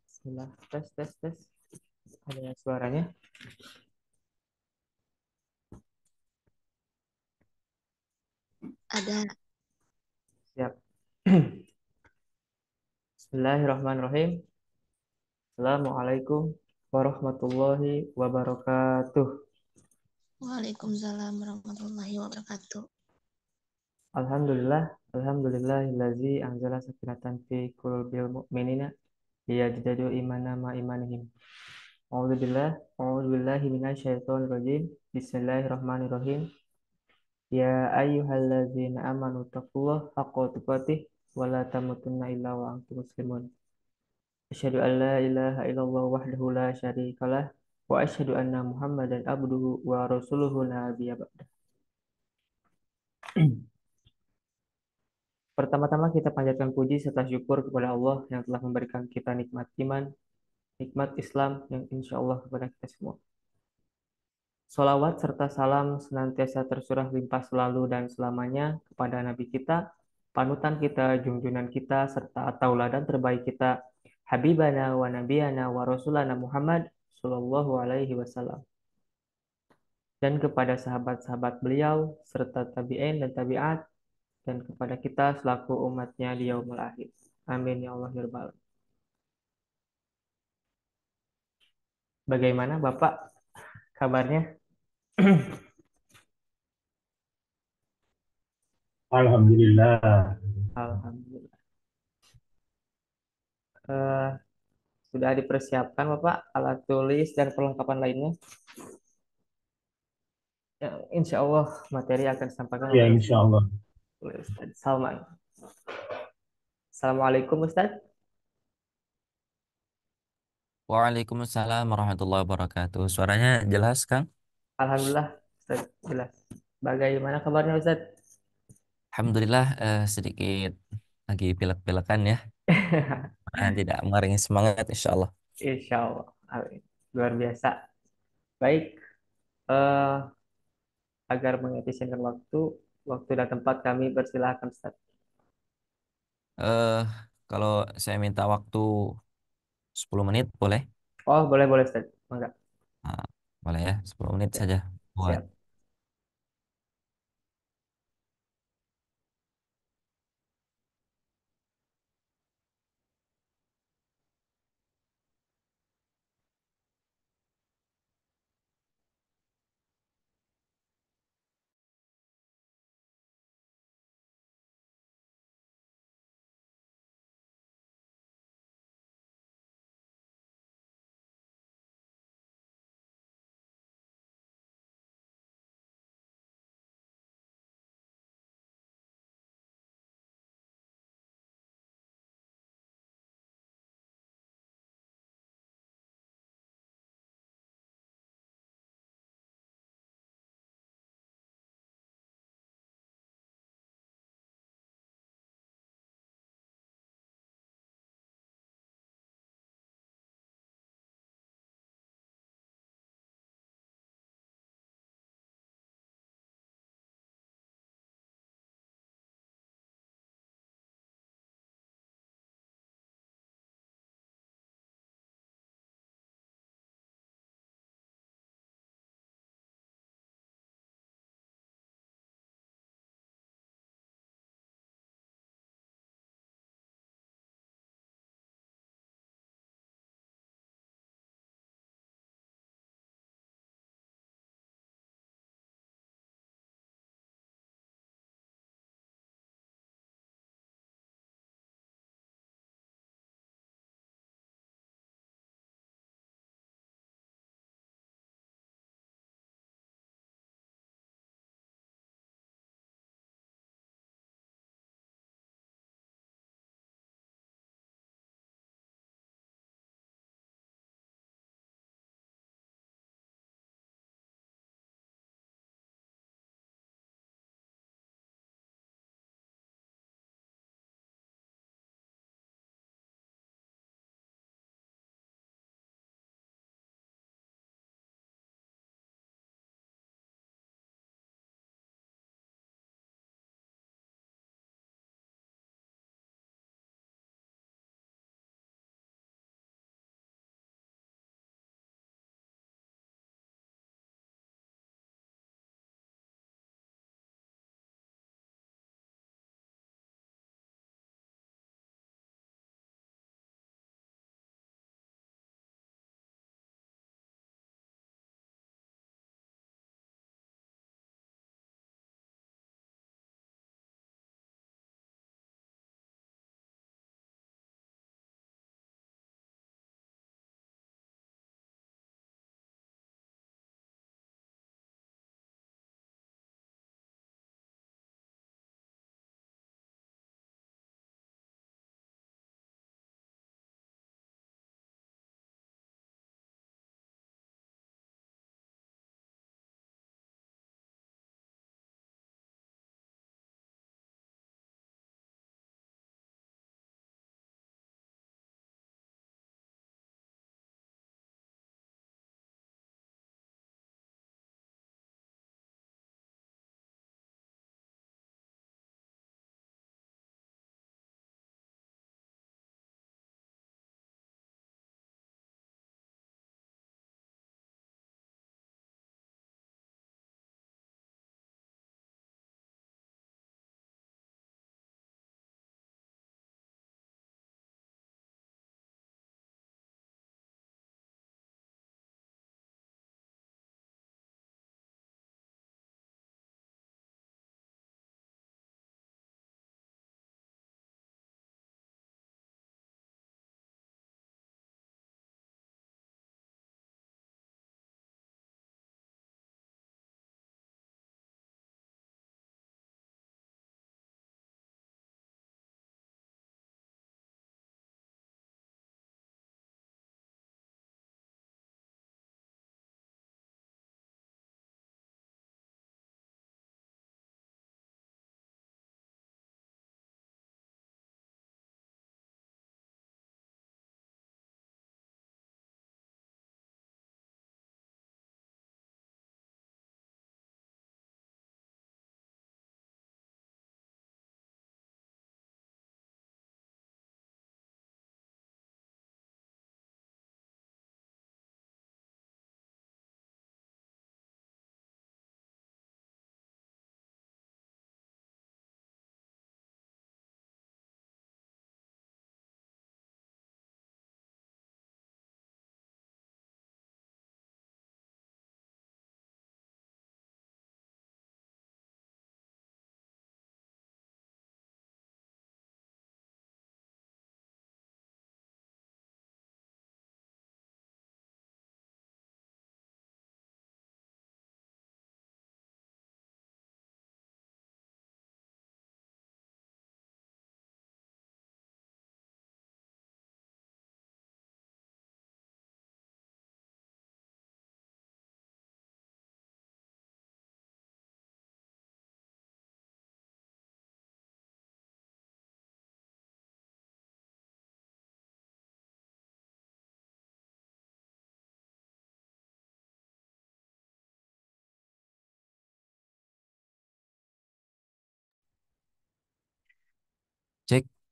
Bismillah, tes, tes, tes. Ada suaranya? Ada. Siap. Bismillahirrahmanirrahim. Assalamualaikum warahmatullahi wabarakatuh. Waalaikumsalam warahmatullahi wabarakatuh. Alhamdulillah, alhamdulillahillazi anzala sakinatan fi qulubil mu'minina liyajidadu imana ma imanihim. A'udzubillahi minasyaitonir rajim. Bismillahirrahmanirrahim. Ya ayyuhallazina amanu taqullaha haqqa tuqatih wa la tamutunna illa wa antum muslimun. Asyhadu an la ilaha illallah wahdahu la syarikalah wa asyhadu anna Muhammadan abduhu wa rasuluhu nabiyya ba'da. Pertama-tama kita panjatkan puji serta syukur kepada Allah yang telah memberikan kita nikmat iman, nikmat Islam yang insya Allah kepada kita semua. Salawat serta salam senantiasa tercurah limpah selalu dan selamanya kepada Nabi kita, panutan kita, junjungan kita, serta tauladan terbaik kita, Habibana wa Nabiyana wa Rasulana Muhammad Sallallahu Alaihi Wasallam. Dan kepada sahabat-sahabat beliau, serta tabi'in dan tabi'at, dan kepada kita selaku umatnya di yaumul akhir. Amin ya Allah ya Rabbal Alamin. Bagaimana Bapak kabarnya? Alhamdulillah. Alhamdulillah. Eh, sudah dipersiapkan Bapak alat tulis dan perlengkapan lainnya? Yang insya Allah materi akan disampaikan Ya, oleh insya Allah. Ustaz Salman. Assalamualaikum Ustaz. Waalaikumsalam warahmatullahi wabarakatuh. Suaranya jelas, Kang? Alhamdulillah Ustaz jelas. Bagaimana kabarnya Ustaz? Alhamdulillah sedikit lagi pilek-pilekan ya. Tidak mengurangi semangat insya Allah. Insya Allah. Amin. Luar biasa. Baik, eh, agar mengefisienkan waktu, waktu dan tempat kami persilahkan Ustaz. Eh Kalau saya minta waktu 10 menit boleh? Oh, boleh boleh Ustaz. Enggak. Nah, boleh ya, 10 menit Siap. saja buat Siap.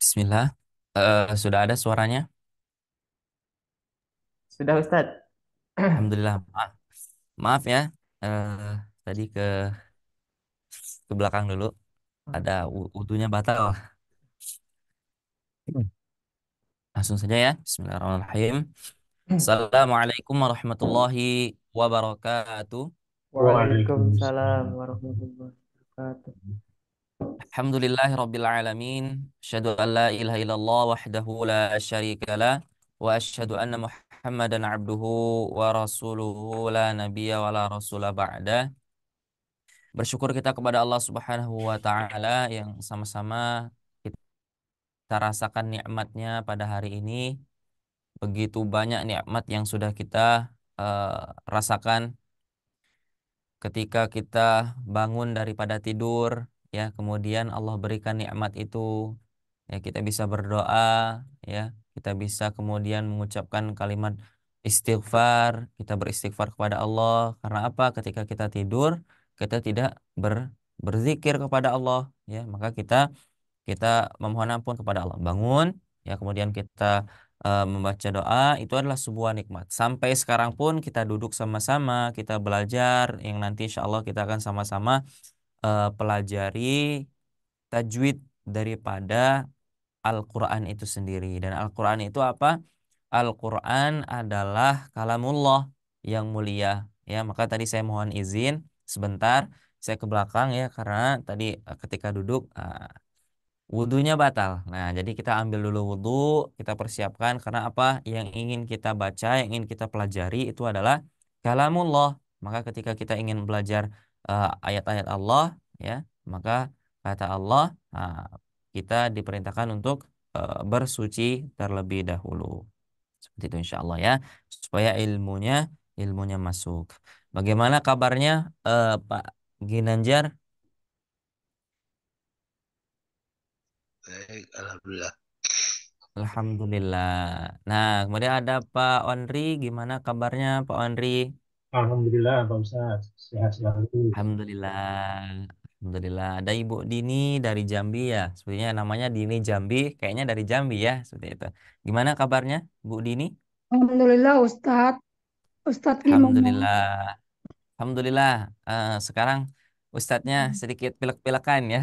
Bismillah. Sudah ada suaranya? Sudah Ustadz? Alhamdulillah. Maaf, maaf ya. Eh, Tadi ke belakang dulu. Ada wudunya batal. Hmm. Langsung saja ya. Bismillahirrahmanirrahim. Assalamualaikum warahmatullahi wabarakatuh. Waalaikumsalam warahmatullahi wabarakatuh. Alhamdulillahirabbil alamin. Asyhadu an la ilaha illallah wahdahu la syarika lah wa asyhadu anna Muhammadan abduhu wa rasuluhu la nabiyya wa la rasula ba'da. Bersyukur kita kepada Allah Subhanahu wa taala yang sama-sama kita rasakan nikmatnya pada hari ini. Begitu banyak nikmat yang sudah kita rasakan ketika kita bangun daripada tidur, ya, kemudian Allah berikan nikmat itu, ya, kita bisa berdoa, ya, kita bisa kemudian mengucapkan kalimat istighfar, kita beristighfar kepada Allah. Karena apa? Ketika kita tidur, kita tidak berzikir kepada Allah, ya, maka kita kita memohon ampun kepada Allah. Bangun, ya, kemudian kita membaca doa, itu adalah sebuah nikmat. Sampai sekarang pun kita duduk sama-sama, kita belajar, yang nanti insya Allah kita akan sama-sama pelajari tajwid daripada Al-Quran itu sendiri. Dan Al-Quran itu apa? Al-Quran adalah kalamullah yang mulia. Ya, maka tadi saya mohon izin sebentar, saya ke belakang ya, karena tadi ketika duduk wudhunya batal. Nah, jadi kita ambil dulu wudhu, kita persiapkan karena apa? Yang ingin kita baca, yang ingin kita pelajari itu adalah kalamullah. Maka ketika kita ingin belajar ayat-ayat Allah, ya, maka kata Allah, kita diperintahkan untuk bersuci terlebih dahulu. Seperti itu insya Allah ya, supaya ilmunya masuk. Bagaimana kabarnya Pak Ginanjar? Baik, alhamdulillah. Alhamdulillah. Nah, kemudian ada Pak Onri. Gimana kabarnya Pak Onri? Alhamdulillah, Pak Ustaz. Sehat selalu. Alhamdulillah. Alhamdulillah. Ada Ibu Dini dari Jambi ya. Sepertinya namanya Dini Jambi. Kayaknya dari Jambi ya. Seperti itu. Gimana kabarnya Bu Dini? Alhamdulillah Ustadz. Ustadz gimana? Alhamdulillah. Alhamdulillah. Sekarang Ustadznya sedikit pilek-pilekan ya.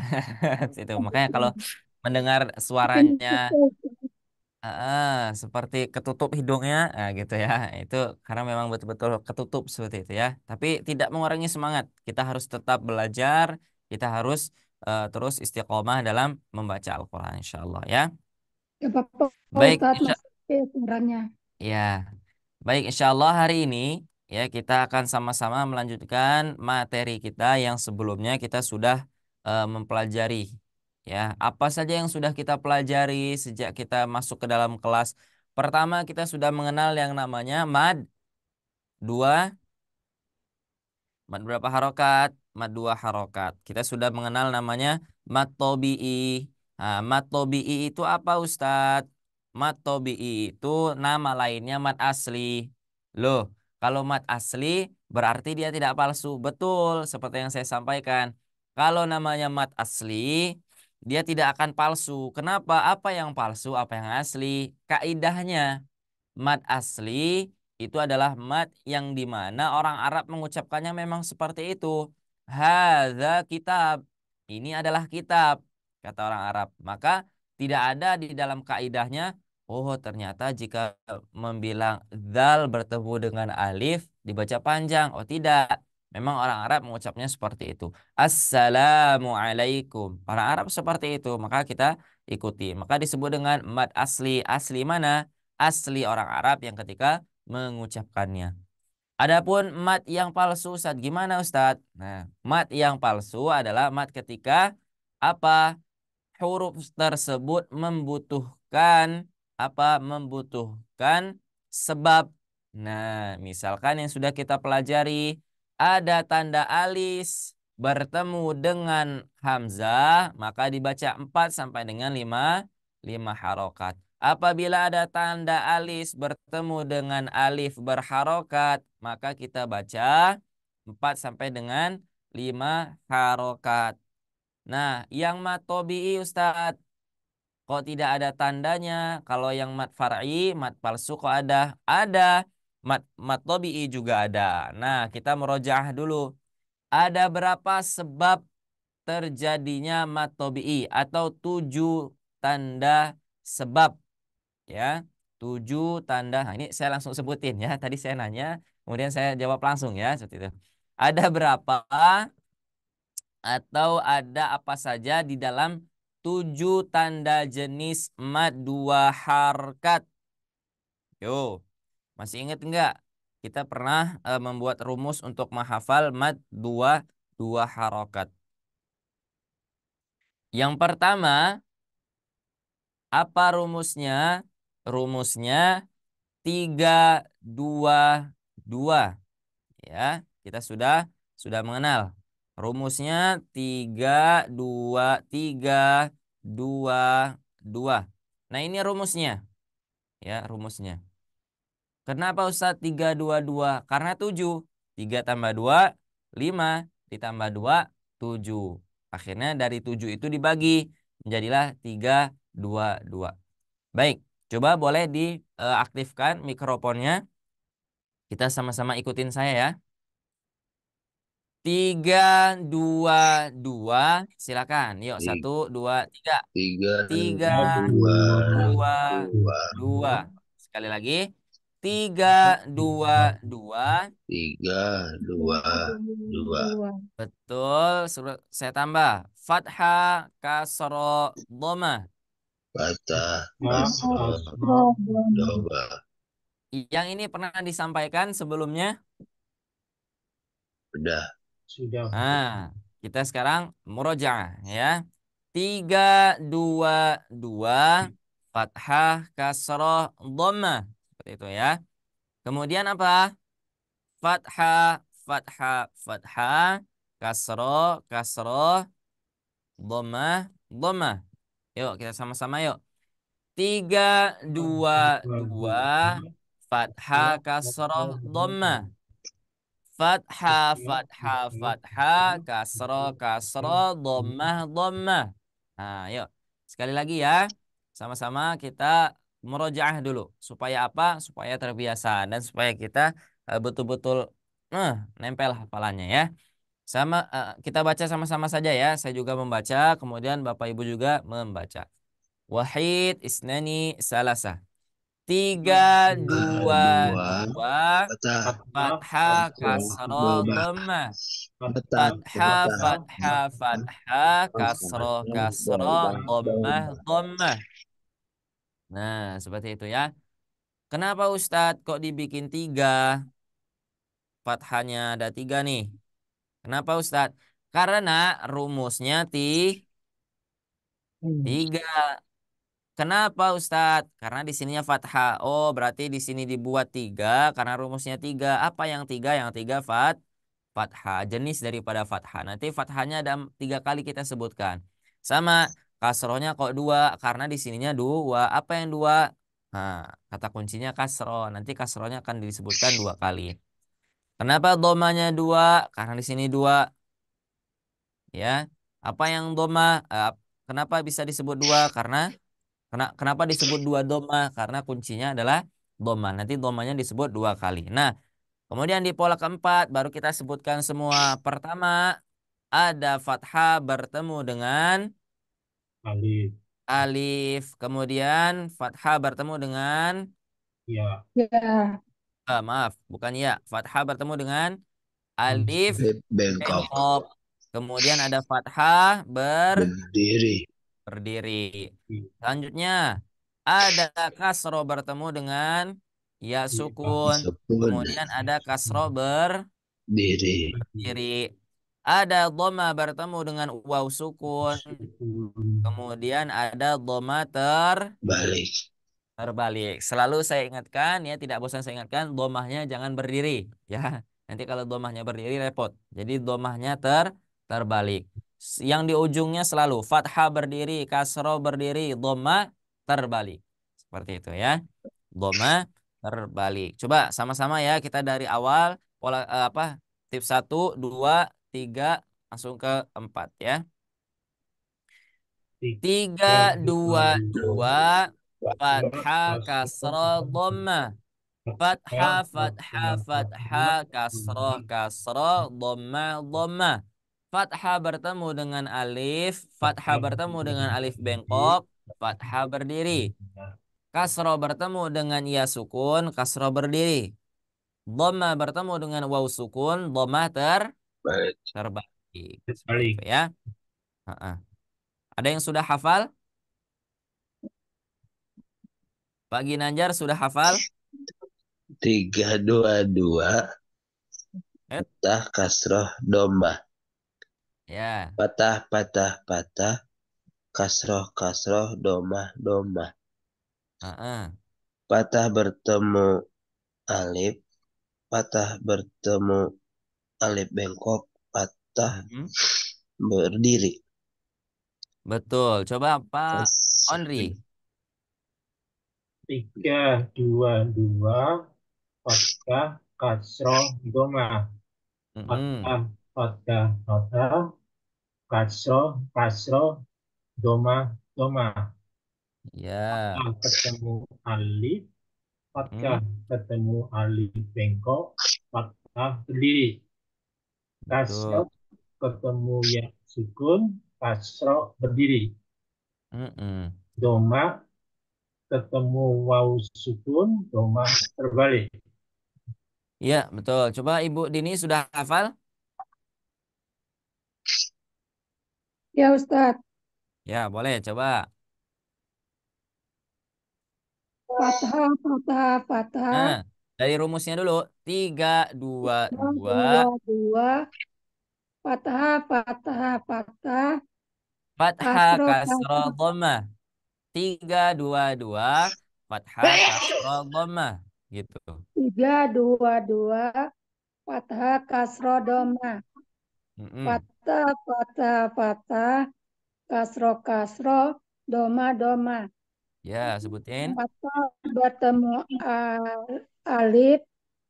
Itu. Makanya kalau mendengar Mungkin suaranya seperti ketutup hidungnya, gitu ya. Itu karena memang betul-betul ketutup seperti itu ya. Tapi tidak mengurangi semangat. Kita harus tetap belajar. Kita harus terus istiqomah dalam membaca Al-Quran, insya Allah ya. gak apa-apa Baik, Ustadz masih suaranya. ya, baik, insya Allah hari ini ya kita akan sama-sama melanjutkan materi kita yang sebelumnya kita sudah mempelajari. Ya, apa saja yang sudah kita pelajari sejak kita masuk ke dalam kelas. Pertama, kita sudah mengenal yang namanya mad dua, mad berapa harokat, mad dua harokat. Kita sudah mengenal namanya mad tobi'i. Nah, mad tobi'i itu apa Ustadz? Mad tobi'i itu nama lainnya mad asli. Loh, kalau mad asli berarti dia tidak palsu. Betul, seperti yang saya sampaikan. Kalau namanya mad asli, dia tidak akan palsu. Kenapa? Apa yang palsu, apa yang asli? Kaidahnya. Mad asli itu adalah mad yang dimana orang Arab mengucapkannya memang seperti itu. Hadza kitab. Ini adalah kitab, kata orang Arab. Maka tidak ada di dalam kaidahnya, oh ternyata jika membilang zal bertemu dengan alif dibaca panjang. Oh tidak. Memang orang Arab mengucapnya seperti itu. Assalamualaikum. Orang Arab seperti itu. Maka kita ikuti. Maka disebut dengan mad asli. Asli mana? Asli orang Arab yang ketika mengucapkannya. Adapun mat yang palsu, Ustaz, gimana Ustaz? Nah, mat yang palsu adalah mat ketika apa? Huruf tersebut membutuhkan apa? Membutuhkan sebab. Nah, misalkan yang sudah kita pelajari ada tanda alis bertemu dengan hamzah, maka dibaca 4 sampai dengan 5 harokat. Apabila ada tanda alis bertemu dengan alif berharokat, maka kita baca 4 sampai dengan 5 harokat. Nah, yang matobi'i Ustadz. kok tidak ada tandanya? Kalau yang mat far'i, mat palsu kok ada? Ada. Mat tabi'i juga ada. Nah, kita merojaah dulu. Ada berapa sebab terjadinya mat tabi'i atau 7 tanda sebab, ya. 7 tanda. Nah, ini saya langsung sebutin ya. Tadi saya nanya, kemudian saya jawab langsung ya, seperti itu. Ada berapa atau ada apa saja di dalam 7 tanda jenis mat 2 harkat? Yo, masih ingat enggak? Kita pernah membuat rumus untuk menghafal mat 2 harokat. Yang pertama, apa rumusnya? Rumusnya 3 2 2. Ya, kita sudah mengenal. Rumusnya 3 2 3 2 2. Nah, ini rumusnya. Ya, rumusnya. Kenapa Ustaz 3 2 2? Karena 7. 3 tambah 2, 5. Ditambah 2, 7. Akhirnya dari 7 itu dibagi. Menjadilah 3 2 2. Baik, coba boleh diaktifkan mikrofonnya. Kita sama-sama ikutin saya ya. 3 2 2. Silakan. Yuk, 1 2 3. 3 2 2. Sekali lagi. 3 2 2. 3 2 2. Betul. Saya tambah. Fathah, kasro, dhamma. Fathah, Kasroh, kasroh, dhamma. doma. Yang ini pernah disampaikan sebelumnya. Sudah. Sudah. Nah, kita sekarang murojaah ya. 3 2 2. Fathah, kasroh, dhamma. Seperti itu ya. Kemudian apa? Fathah, fathah, fathah. Kasroh, kasroh. Dhammah, dhammah. Yuk, kita sama-sama yuk. 3 2 2. Fathah, kasroh, dhammah. Fathah, fathah, fathah. Kasroh, kasroh. Dhammah, dhammah. Nah, yuk. Sekali lagi ya. Sama-sama kita murojaah dulu. Supaya apa? Supaya terbiasa. Dan supaya kita betul-betul nempel hafalannya ya. Kita baca sama-sama saja ya. Saya juga membaca, kemudian Bapak Ibu juga membaca. Wahid, isnani, salasah. 3 2 2. Fathah, Fathah, kasroh, doma. dhammah. Fathah, Fathah, fathah, fathah. Kasroh, kasroh, dhammah, dhammah. Nah, seperti itu ya. Kenapa Ustadz kok dibikin 3? Fathahnya ada 3 nih. Kenapa Ustadz? Karena rumusnya 3. Kenapa Ustadz? Karena di sininya fathah. Oh, berarti di sini dibuat 3 karena rumusnya 3. Apa yang 3? Yang 3 fathah. Jenis daripada fathah. Nanti fathahnya ada 3 kali kita sebutkan. Sama kasrohnya kok 2 karena di sininya 2. Apa yang 2? Nah, kata kuncinya kasroh. Nanti kasrohnya akan disebutkan 2 kali. Kenapa domanya 2? Karena di sini 2. Ya. Apa yang doma? Kenapa bisa disebut 2? Kenapa disebut 2 doma? Karena kuncinya adalah doma. Nanti domanya disebut 2 kali. Nah, kemudian di pola keempat baru kita sebutkan semua. Pertama, ada fathah bertemu dengan alif, alif. Kemudian fathah bertemu dengan ya, Ya, maaf, bukan ya. Fathah bertemu dengan alif bengkok, bengkok. Kemudian ada fathah berdiri, berdiri. Selanjutnya ada kasro bertemu dengan ya sukun. sukun, Kemudian ada kasro diri, berdiri. Ada dhamma bertemu dengan waw sukun. Kemudian ada dhamma balik, terbalik. Selalu saya ingatkan ya, tidak bosan saya ingatkan, dhammahnya jangan berdiri ya. Nanti kalau dhammahnya berdiri repot. Jadi dhammahnya terbalik. Yang di ujungnya selalu fathah berdiri, kasroh berdiri, dhamma terbalik. Seperti itu ya. Dhamma terbalik. Coba sama-sama ya kita dari awal pola tips 1 2 3 langsung ke 4 ya. Tiga, Tiga, dua, dua, dua. dua, Fathah, kasroh, kasroh, dhammah. Fathah, fathah, fathah, fathah, fathah, fathah, kasroh, kasroh, dhammah, dhammah. Fathah bertemu dengan alif, fathah fathah, bertemu dengan alif berdiri, bengkok, fathah berdiri. Kasroh bertemu dengan ya sukun, kasroh berdiri. Dhammah bertemu dengan waw sukun, dhammah terbalik. Seperti balik. itu ya. Ha-ha. Ada yang sudah hafal? Pak Ginanjar sudah hafal? Tiga dua dua Eh, patah kasroh domba. ya. Patah patah patah kasroh kasroh domah domah. Ha-ha. Patah bertemu alif, patah bertemu alif bengkok, patah Mhm. berdiri. Betul. Coba Pak Onri. Tiga, dua, fathah, kasroh, doma. Mhm. Fathah, fathah, fathah, kasroh, kasroh, doma, doma. Ya. Fathah ketemu alif, fathah Mhm. ketemu alif bengkok, fathah berdiri. Betul. Kasroh ketemu ya sukun, kasroh berdiri. Mhm. Doma ketemu waw sukun, doma terbalik. Iya, betul. Coba Ibu Dini sudah hafal? Ya Ustadz, Ya, boleh coba. fathah, fathah, fathah, Nah, dari rumusnya dulu. Tiga, dua, dua. dua, dua, fathah, fathah, fathah, Fathah, kasroh, kasroh, kasroh, dhammah. Tiga, dua, dua. Fathah, kasroh, dhammah. Gitu. tiga, dua, dua, fathah, kasroh, doma, Mhm. fathah, fathah, fathah, kasroh, kasroh, doma, doma, Ya, sebutin. fathah bertemu alif,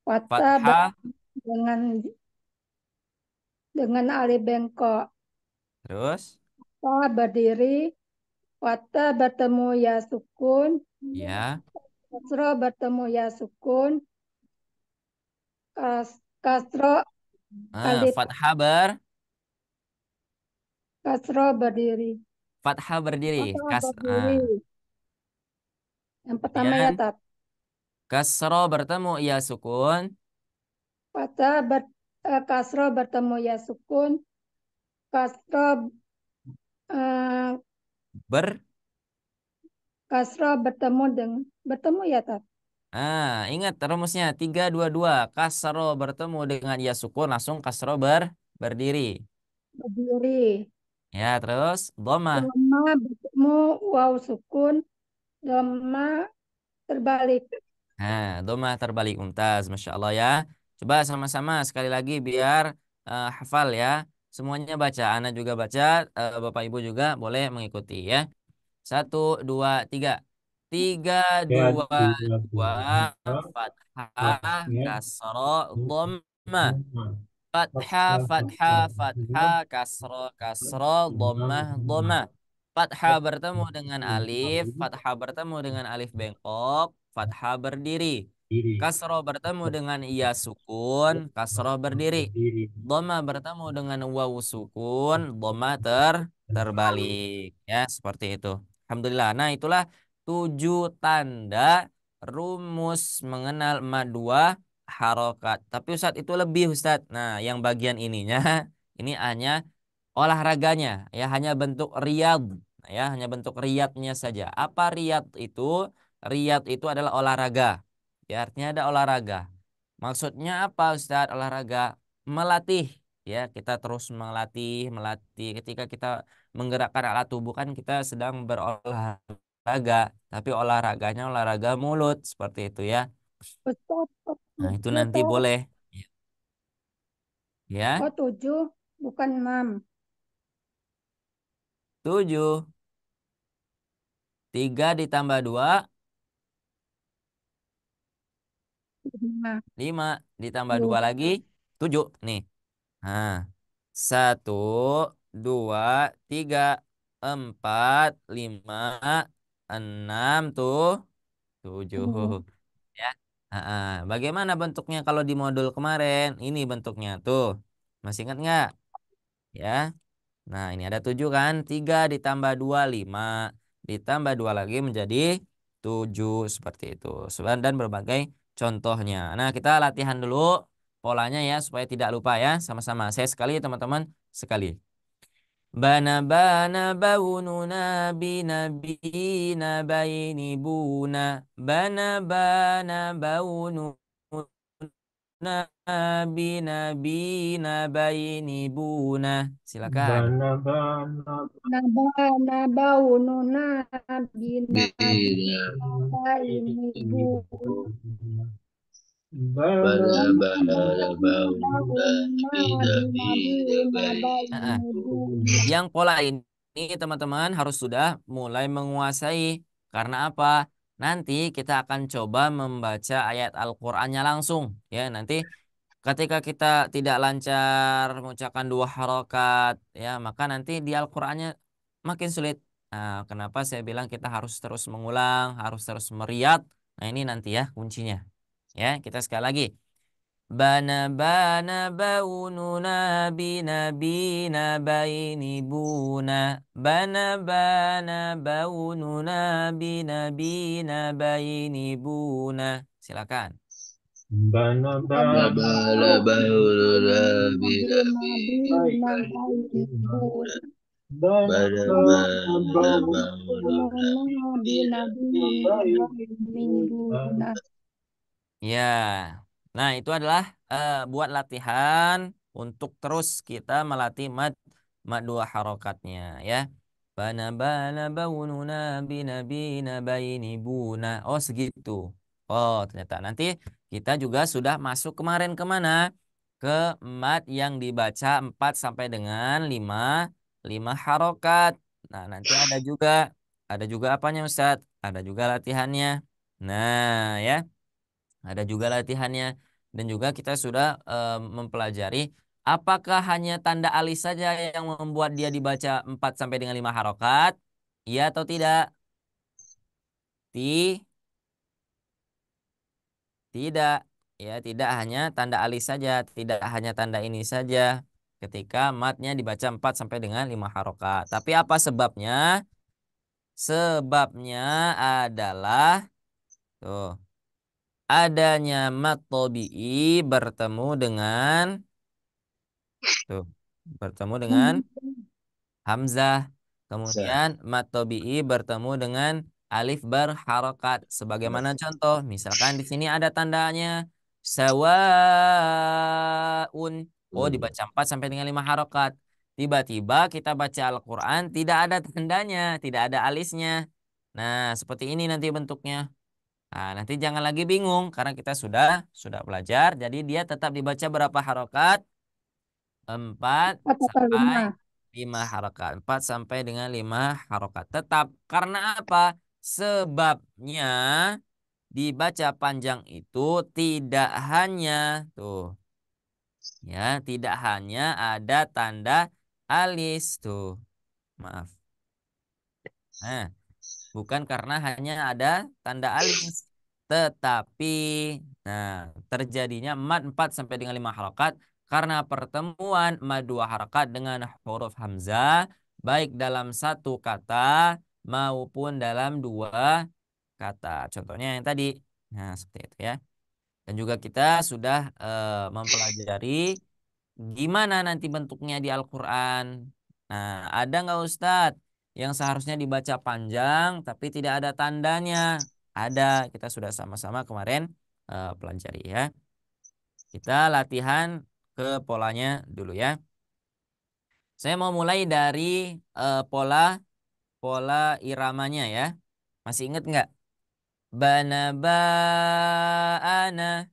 fathah Fathah, dengan alif bengkok, terus. fathah berdiri, fathah bertemu ya sukun, Ya. kasroh bertemu ya sukun, kasroh alif, Fathah kasroh berdiri, fathah berdiri. fathah berdiri. Yang pertama ya Kemudian tat, kasroh bertemu ya sukun. fathah kasroh bertemu ya sukun, kasroh eh, Ber. kasroh bertemu ya tat, Ingat rumusnya 3 2 2. Kasroh bertemu dengan ya sukun langsung kasroh berdiri. berdiri. Ya, terus dhammah. Doma bertemu waw sukun, doma terbalik. Nah, dhammah terbalik mumtaz, Masya Allah ya. Coba sama-sama sekali lagi biar hafal ya. Semuanya baca, Ana juga baca, Bapak Ibu juga boleh mengikuti ya. Satu, dua, tiga. Tiga, Ya, dua, dua, dua. dua, Fathah, fathah, kasroh, dhammah. doma. Fathah, Fathah, fathah, fathah, fathah, kasroh, kasroh, doma, dhammah, doma. dhammah. Fathah bertemu dengan alif, Alif, fathah bertemu dengan alif bengkok, fathah berdiri. diri. Kasroh bertemu dengan iya sukun, kasroh berdiri. Berdiri. Dhammah bertemu dengan waw sukun, dhammah terbalik. Ya, seperti itu. Alhamdulillah. Nah, itulah 7 tanda rumus mengenal dua harokat. Tapi Ustadz itu lebih Ustadz. Nah, yang bagian ininya ini hanya olahraganya ya, hanya bentuk riyad ya, hanya bentuk riyadnya saja. Apa riyad itu? Riyad itu adalah olahraga. Ya, artinya ada olahraga. Maksudnya apa Ustadz? Olahraga melatih ya, kita terus melatih, melatih. Ketika kita menggerakkan alat tubuh kan kita sedang berolahraga, tapi olahraganya olahraga mulut seperti itu ya. Ustaz, Nah, itu tujuh nanti toh. boleh. Ya, Oh tujuh, bukan enam. 7. 3 ditambah 2, Lima. 5 ditambah 2 Tujuh. lagi, 7. Nih. Nah, 1, 2, 3. 4, 5, 6, tuh, 7. Ya. Bagaimana bentuknya kalau di modul kemarin? Ini bentuknya tuh. Masih ingat nggak? Ya. Nah, ini ada 7 kan? 3 ditambah 2, 5. Ditambah 2 lagi menjadi 7. Seperti itu. Dan berbagai contohnya. Nah, kita latihan dulu polanya ya. Supaya tidak lupa ya. Sama-sama. Saya sekali ya teman-teman. Sekali. Bana bana baununa binabina baini buna. Bana bana baununa binabina baini buna. Silakan. Bana-bana Nabaununa bina Bina bina ini bu. bana bauna Nabaununa bina bina bina bina baini Ah, ini bu. Yang pola ini teman-teman harus sudah mulai menguasai. Karena apa? Nanti kita akan coba membaca ayat Al-Qur'annya langsung. Ya, nanti ketika kita tidak lancar mengucapkan 2 harokat, ya maka nanti di Al-Qur'annya makin sulit. Nah, kenapa saya bilang kita harus terus mengulang, harus terus meriat. Nah, ini nanti ya kuncinya. Ya, kita sekali lagi. Bana bana baununa bina bina baini buna. Bana bana baununa bina bina baini buna. Silakan. Bana-bana bana bauna bina Bina bina bina baini ini bu. bana Bana-bana bana bauna Nabaununa bina bina bina bina ini bu. Ya, nah itu adalah buat latihan untuk terus kita melatih mad 2 harokatnya ya. Bana bana baununa bina bina baini buna. Oh segitu. Oh ternyata nanti kita juga sudah masuk kemarin kemana? Ke mad yang dibaca 4 sampai dengan 5 harokat. Nah nanti ada juga apanya Ustadz? Ada juga latihannya. Nah ya. Ada juga latihannya dan juga kita sudah mempelajari apakah hanya tanda alif saja yang membuat dia dibaca 4 sampai dengan 5 harokat? Iya atau tidak? Ti, tidak. Ya, tidak hanya tanda alif saja, tidak hanya tanda ini saja ketika matnya dibaca 4 sampai dengan 5 harokat. Tapi apa sebabnya? Sebabnya adalah tuh, adanya mat tabi'i bertemu dengan tuh, bertemu dengan hamzah. sa Kemudian mat tabi'i bertemu dengan alif berharokat. Sebagaimana contoh, misalkan di sini ada tandanya sawaun. Oh, dibaca 4 sampai dengan 5 harokat. Tiba-tiba kita baca Al-Quran tidak ada tandanya, tidak ada alisnya. Nah, seperti ini nanti bentuknya. Nah, nanti jangan lagi bingung karena kita sudah belajar. Jadi dia tetap dibaca berapa harokat? 4 Atau sampai lima. 5 harokat. 4 sampai dengan 5 harokat. Tetap karena apa? Sebabnya dibaca panjang itu tidak hanya tuh ya, tidak hanya ada tanda alis tuh. Maaf. Nah, bukan karena hanya ada tanda alis, tetapi nah terjadinya mad 4 sampai dengan 5 harokat karena pertemuan mad 2 harokat dengan huruf hamzah baik dalam satu kata maupun dalam 2 kata. Contohnya yang tadi. Nah, seperti itu ya. Dan juga kita sudah mempelajari gimana nanti bentuknya di Al-Quran. Nah, ada nggak Ustadz yang seharusnya dibaca panjang tapi tidak ada tandanya? Ada, kita sudah sama-sama kemarin pelajari ya. Kita latihan ke polanya dulu ya. Saya mau mulai dari pola pola iramanya ya. Masih ingat nggak? Bana ba'ana.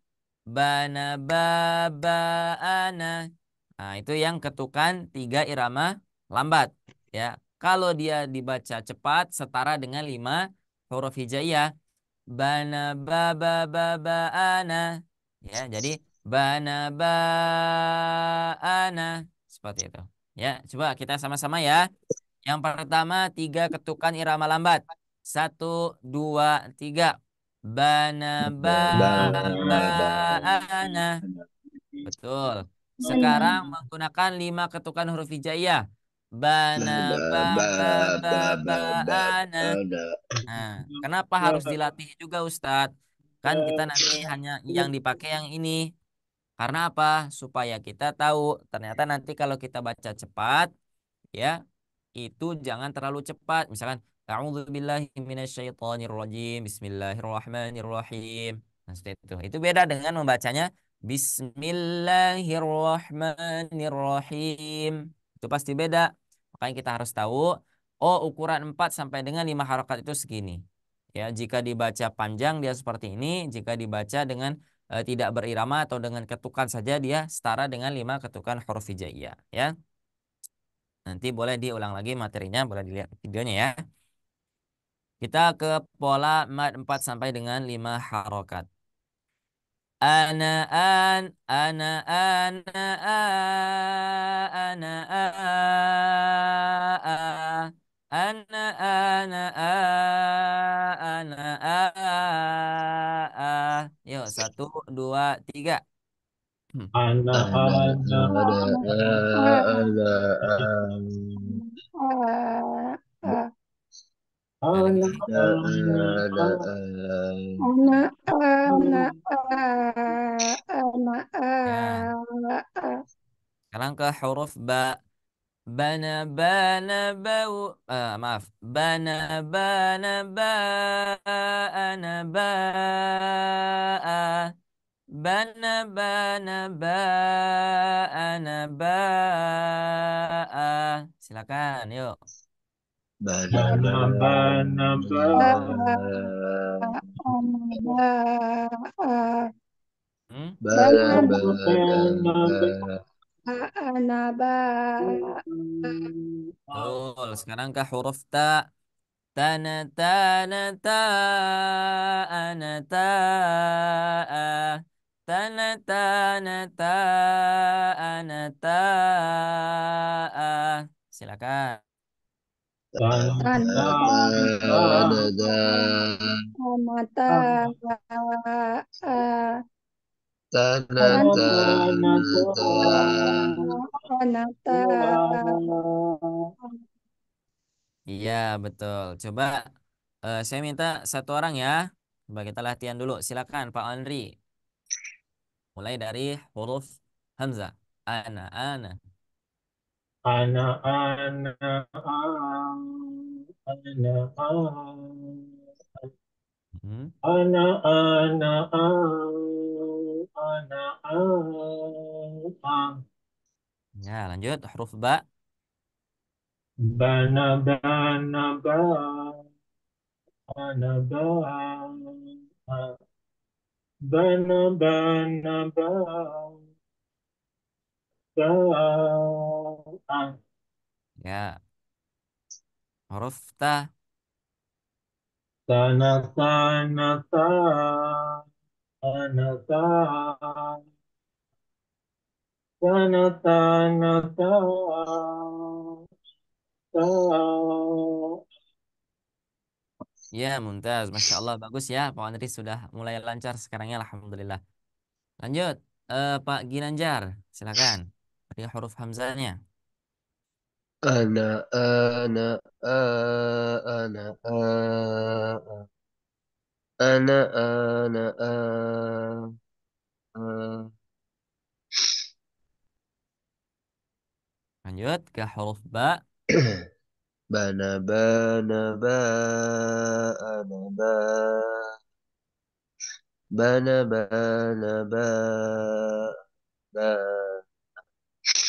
Bana babana. Nah, itu yang ketukan 3 irama lambat. Ya, kalau dia dibaca cepat setara dengan 5 huruf hijaiyah. Bana babana. Ya, jadi bana ba'ana seperti itu. Ya, coba kita sama-sama ya. Yang pertama 3 ketukan irama lambat. 1, 2, 3. Bana ba Ba ba ba ana. Betul. Mana Sekarang menggunakan 5 ketukan huruf hijaiyah. Bana ba ba ba ba ba ba ba ba ba ana. ada. Nah, kenapa harus dilatih juga Ustadz? Kan kita nanti hanya yang dipakai yang ini. Karena apa? Supaya kita tahu. Ternyata nanti kalau kita baca cepat, ya, itu jangan terlalu cepat. Misalkan, A'udzubillahi minasyaitonirrajim. Bismillahirrahmanirrahim. Nah, seperti itu. Itu beda dengan membacanya Bismillahirrahmanirrahim. Itu pasti beda. Makanya kita harus tahu, oh ukuran 4 sampai dengan 5 harokat itu segini. Ya, jika dibaca panjang dia seperti ini, jika dibaca dengan tidak berirama atau dengan ketukan saja dia setara dengan 5 ketukan huruf hijaiyah, ya. Nanti boleh diulang lagi materinya, boleh dilihat videonya ya. Kita ke pola mad 4 sampai dengan 5 harokat. Ana an ana ana a ana a ana ana a. Yuk 1, 2, 3. Anak Ada ada ada Sekali lagi. ada anak anak anak Ya, sekarang ke huruf ba. Bana bana bau maaf bana bana ba ana ba bana bana ba ana ba silakan yuk. bana bana bana Hmm? bana Betul, sekarang ke huruf ta. Tana tana ta ana ta tana tana ta ana ta silakan. Iya, betul. Coba saya minta satu orang ya. Coba kita latihan dulu. Silakan Pak Andri. Mulai dari huruf Hamzah. Ana. anak anak Hmm. anak Ya, lanjut huruf Ba. bana bana bana bana Ya, huruf Ta. tanah tanah tanah tanah tanah Ya, Mumtaz. Masya Allah, bagus ya. Pak Andri sudah mulai lancar sekarangnya. Alhamdulillah. Lanjut, Pak Ginanjar. Silakan. Dari huruf Hamzahnya. ana Lanjut ke huruf Ba. bana bana ba ana ba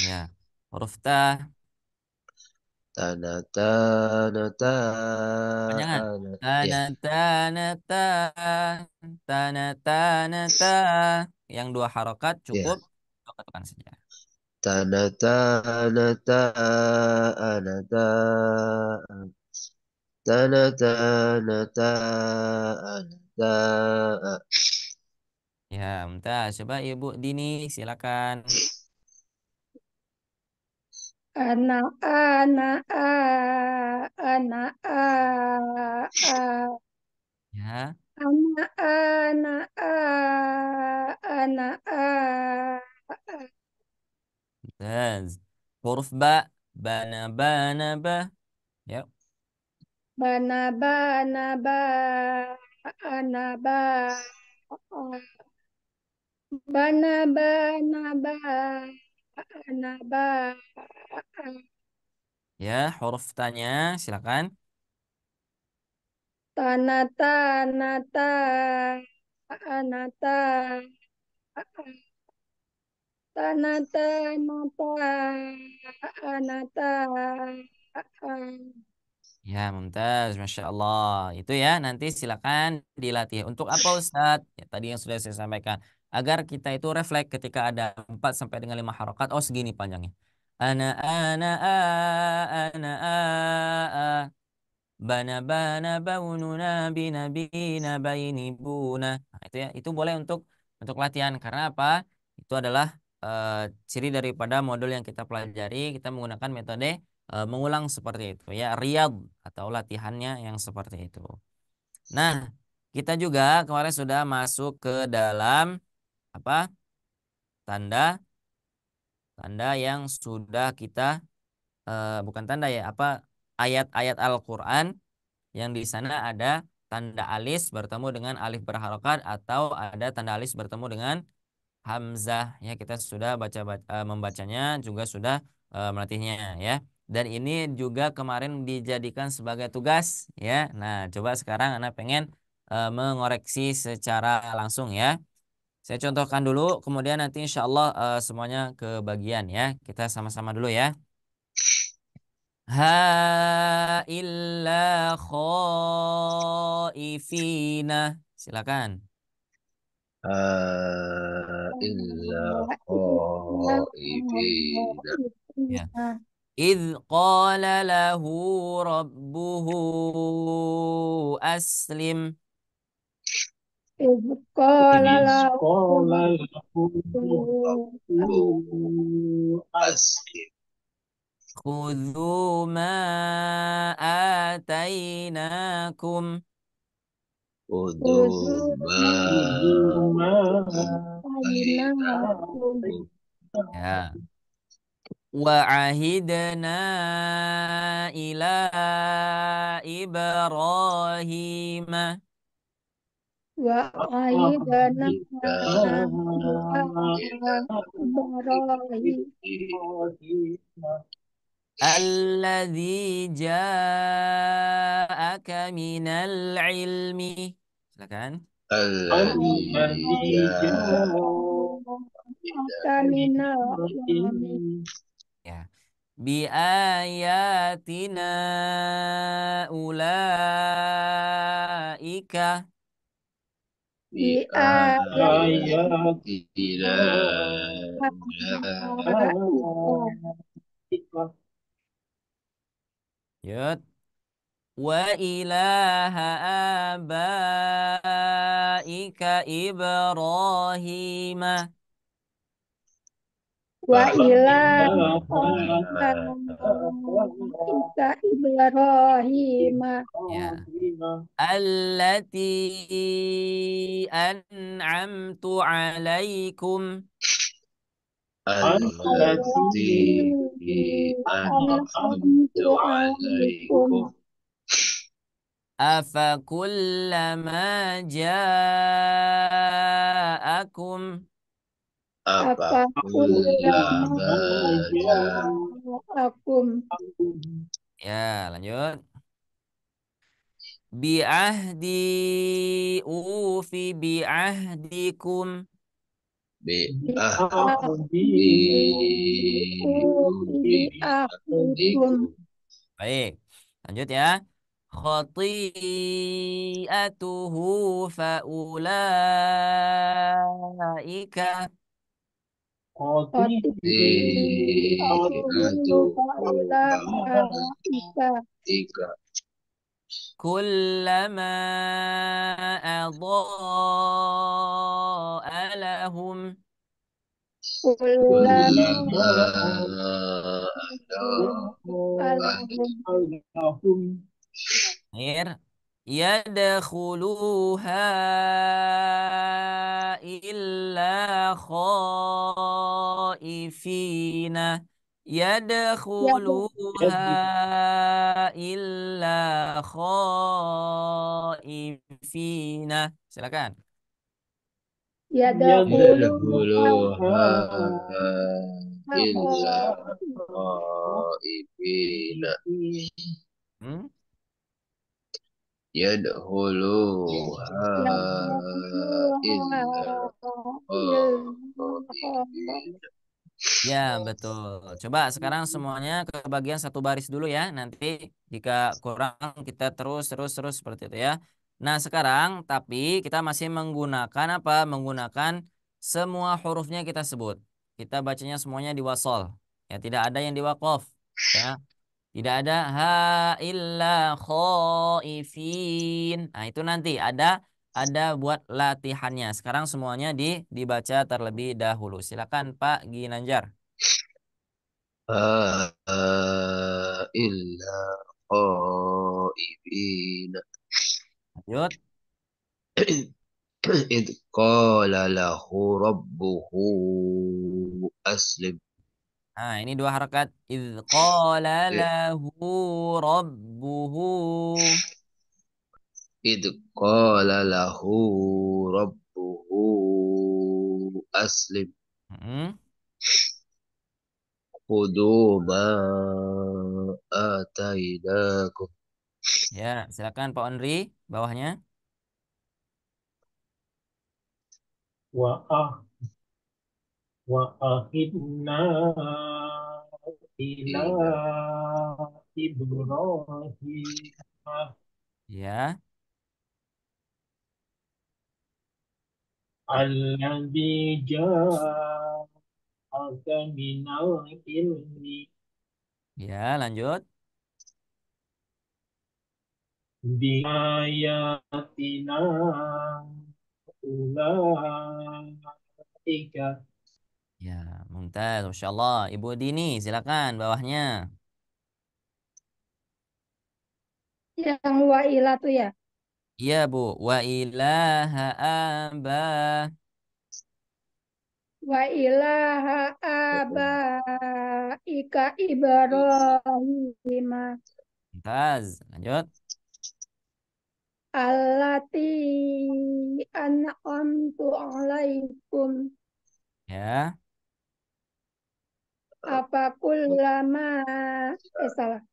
Ya, huruf Ta. tanah tanah Panjangan. ya Ta. Ta. Yang 2 harokat ya cukup. 2 ketukan saja. tanah tanah tanah tanah Ya, Mumtaz. Coba Ibu Dini, silakan. anak anak Ya, mumtaz. Huruf ba, bana, bana, ba. Ya, bana bana ba ana ba bana bana ba ana ba ya, huruf tanya, silakan. tanata nata anata tanata nata anata Ya, mumtaz, Masya Allah. Itu ya, nanti silakan dilatih. Untuk apa Ustadz? Ya, tadi yang sudah saya sampaikan. Agar kita itu refleks ketika ada 4 sampai dengan 5 harokat. Oh, segini panjangnya. A. Bana, bana, baununa, bina, bina, baini, buna. Nah, itu ya, itu boleh untuk latihan. Karena apa? Itu adalah ciri daripada modul yang kita pelajari. Kita menggunakan metode mengulang seperti itu ya, riyad atau latihannya yang seperti itu. Nah, kita juga kemarin sudah masuk ke dalam apa? Tanda tanda yang sudah kita bukan tanda ya, apa ayat-ayat Al-Qur'an yang di sana ada tanda alis bertemu dengan alif berharokat atau ada tanda alis bertemu dengan hamzah ya, kita sudah membacanya juga sudah melatihnya ya, dan ini juga kemarin dijadikan sebagai tugas ya. Nah, coba sekarang anak pengen mengoreksi secara langsung ya. Saya contohkan dulu, kemudian nanti insya Allah semuanya kebagian ya, kita sama-sama dulu ya. Ha illa khaifina. Silakan. Illa khaifina. Ya. Idh qala lahu rabbuhu aslim. Ibu qala lahu Sekolah rabbuhu Asli. Khudhu ma atainakum. Uduma ayinakum Ya. Wa'ahidna ila Ibrahim. wa aidana ila Ibrahim Alladzi ja'aka minal ilmi. Silakan. alladzi Kaminal ilmi Ya. Bi ayatina ulaika. bi bi ayatina Yud. Wa ilaha abaika Ibrahim. wa ila Isa Ibrahim Ya. Allati an'amtu alaikum. allati an'amtu alaikum Afa kullama ja'akum. apa apa kullama akum Ya, lanjut. Bi'ahdi ufi bi'ahdikum. bi ahdi bi ahdikum Baik. Lanjut ya. Khati'atuhu faulaika. khati'atuhu faulaika tiga Kullama adha'a lahum. kullama kullama ada alahum Akhir. Yadkhuluha illa khaifina. Yadkhuluha illa khaifina. Silakan. Yadkhuluha illa khaifina. Hmm? Yadkhuluha illa khaifina. Ya, betul. Coba sekarang semuanya ke bagian satu baris dulu ya. Nanti jika kurang kita terus seperti itu ya. Nah, sekarang tapi kita masih menggunakan apa? Menggunakan semua hurufnya kita sebut. Kita bacanya semuanya di wasol. Ya, tidak ada yang di waqaf. Ya, tidak ada ha illa khaifin. Nah, itu nanti ada buat latihannya. Sekarang semuanya dibaca terlebih dahulu. Silakan Pak Ginanjar. Illa khaifina. Lanjut. إذ قال له ربه أسلم. Nah, ini dua harakat. Idz qala lahu rabbuhu. إذ قال له ربه أسلم. Hmm. خذوا ما آتيناكم. Ya, silakan Pak Onri bawahnya. Wa وأخذنا إلى إلى إبراهيم Ya. الذي جاءك من العلم Ya, lanjut. بآياتنا أولئك Ya, mumtaz. Masya Allah. Ibu Dini, silakan bawahnya. Yang wailah tuh ya. Iya, Bu. Wa ilaha aba. Wa ilaha abaika Ibrahim Mumtaz. Lanjut. allati an'amtu alaikum Ya. apa kullama salah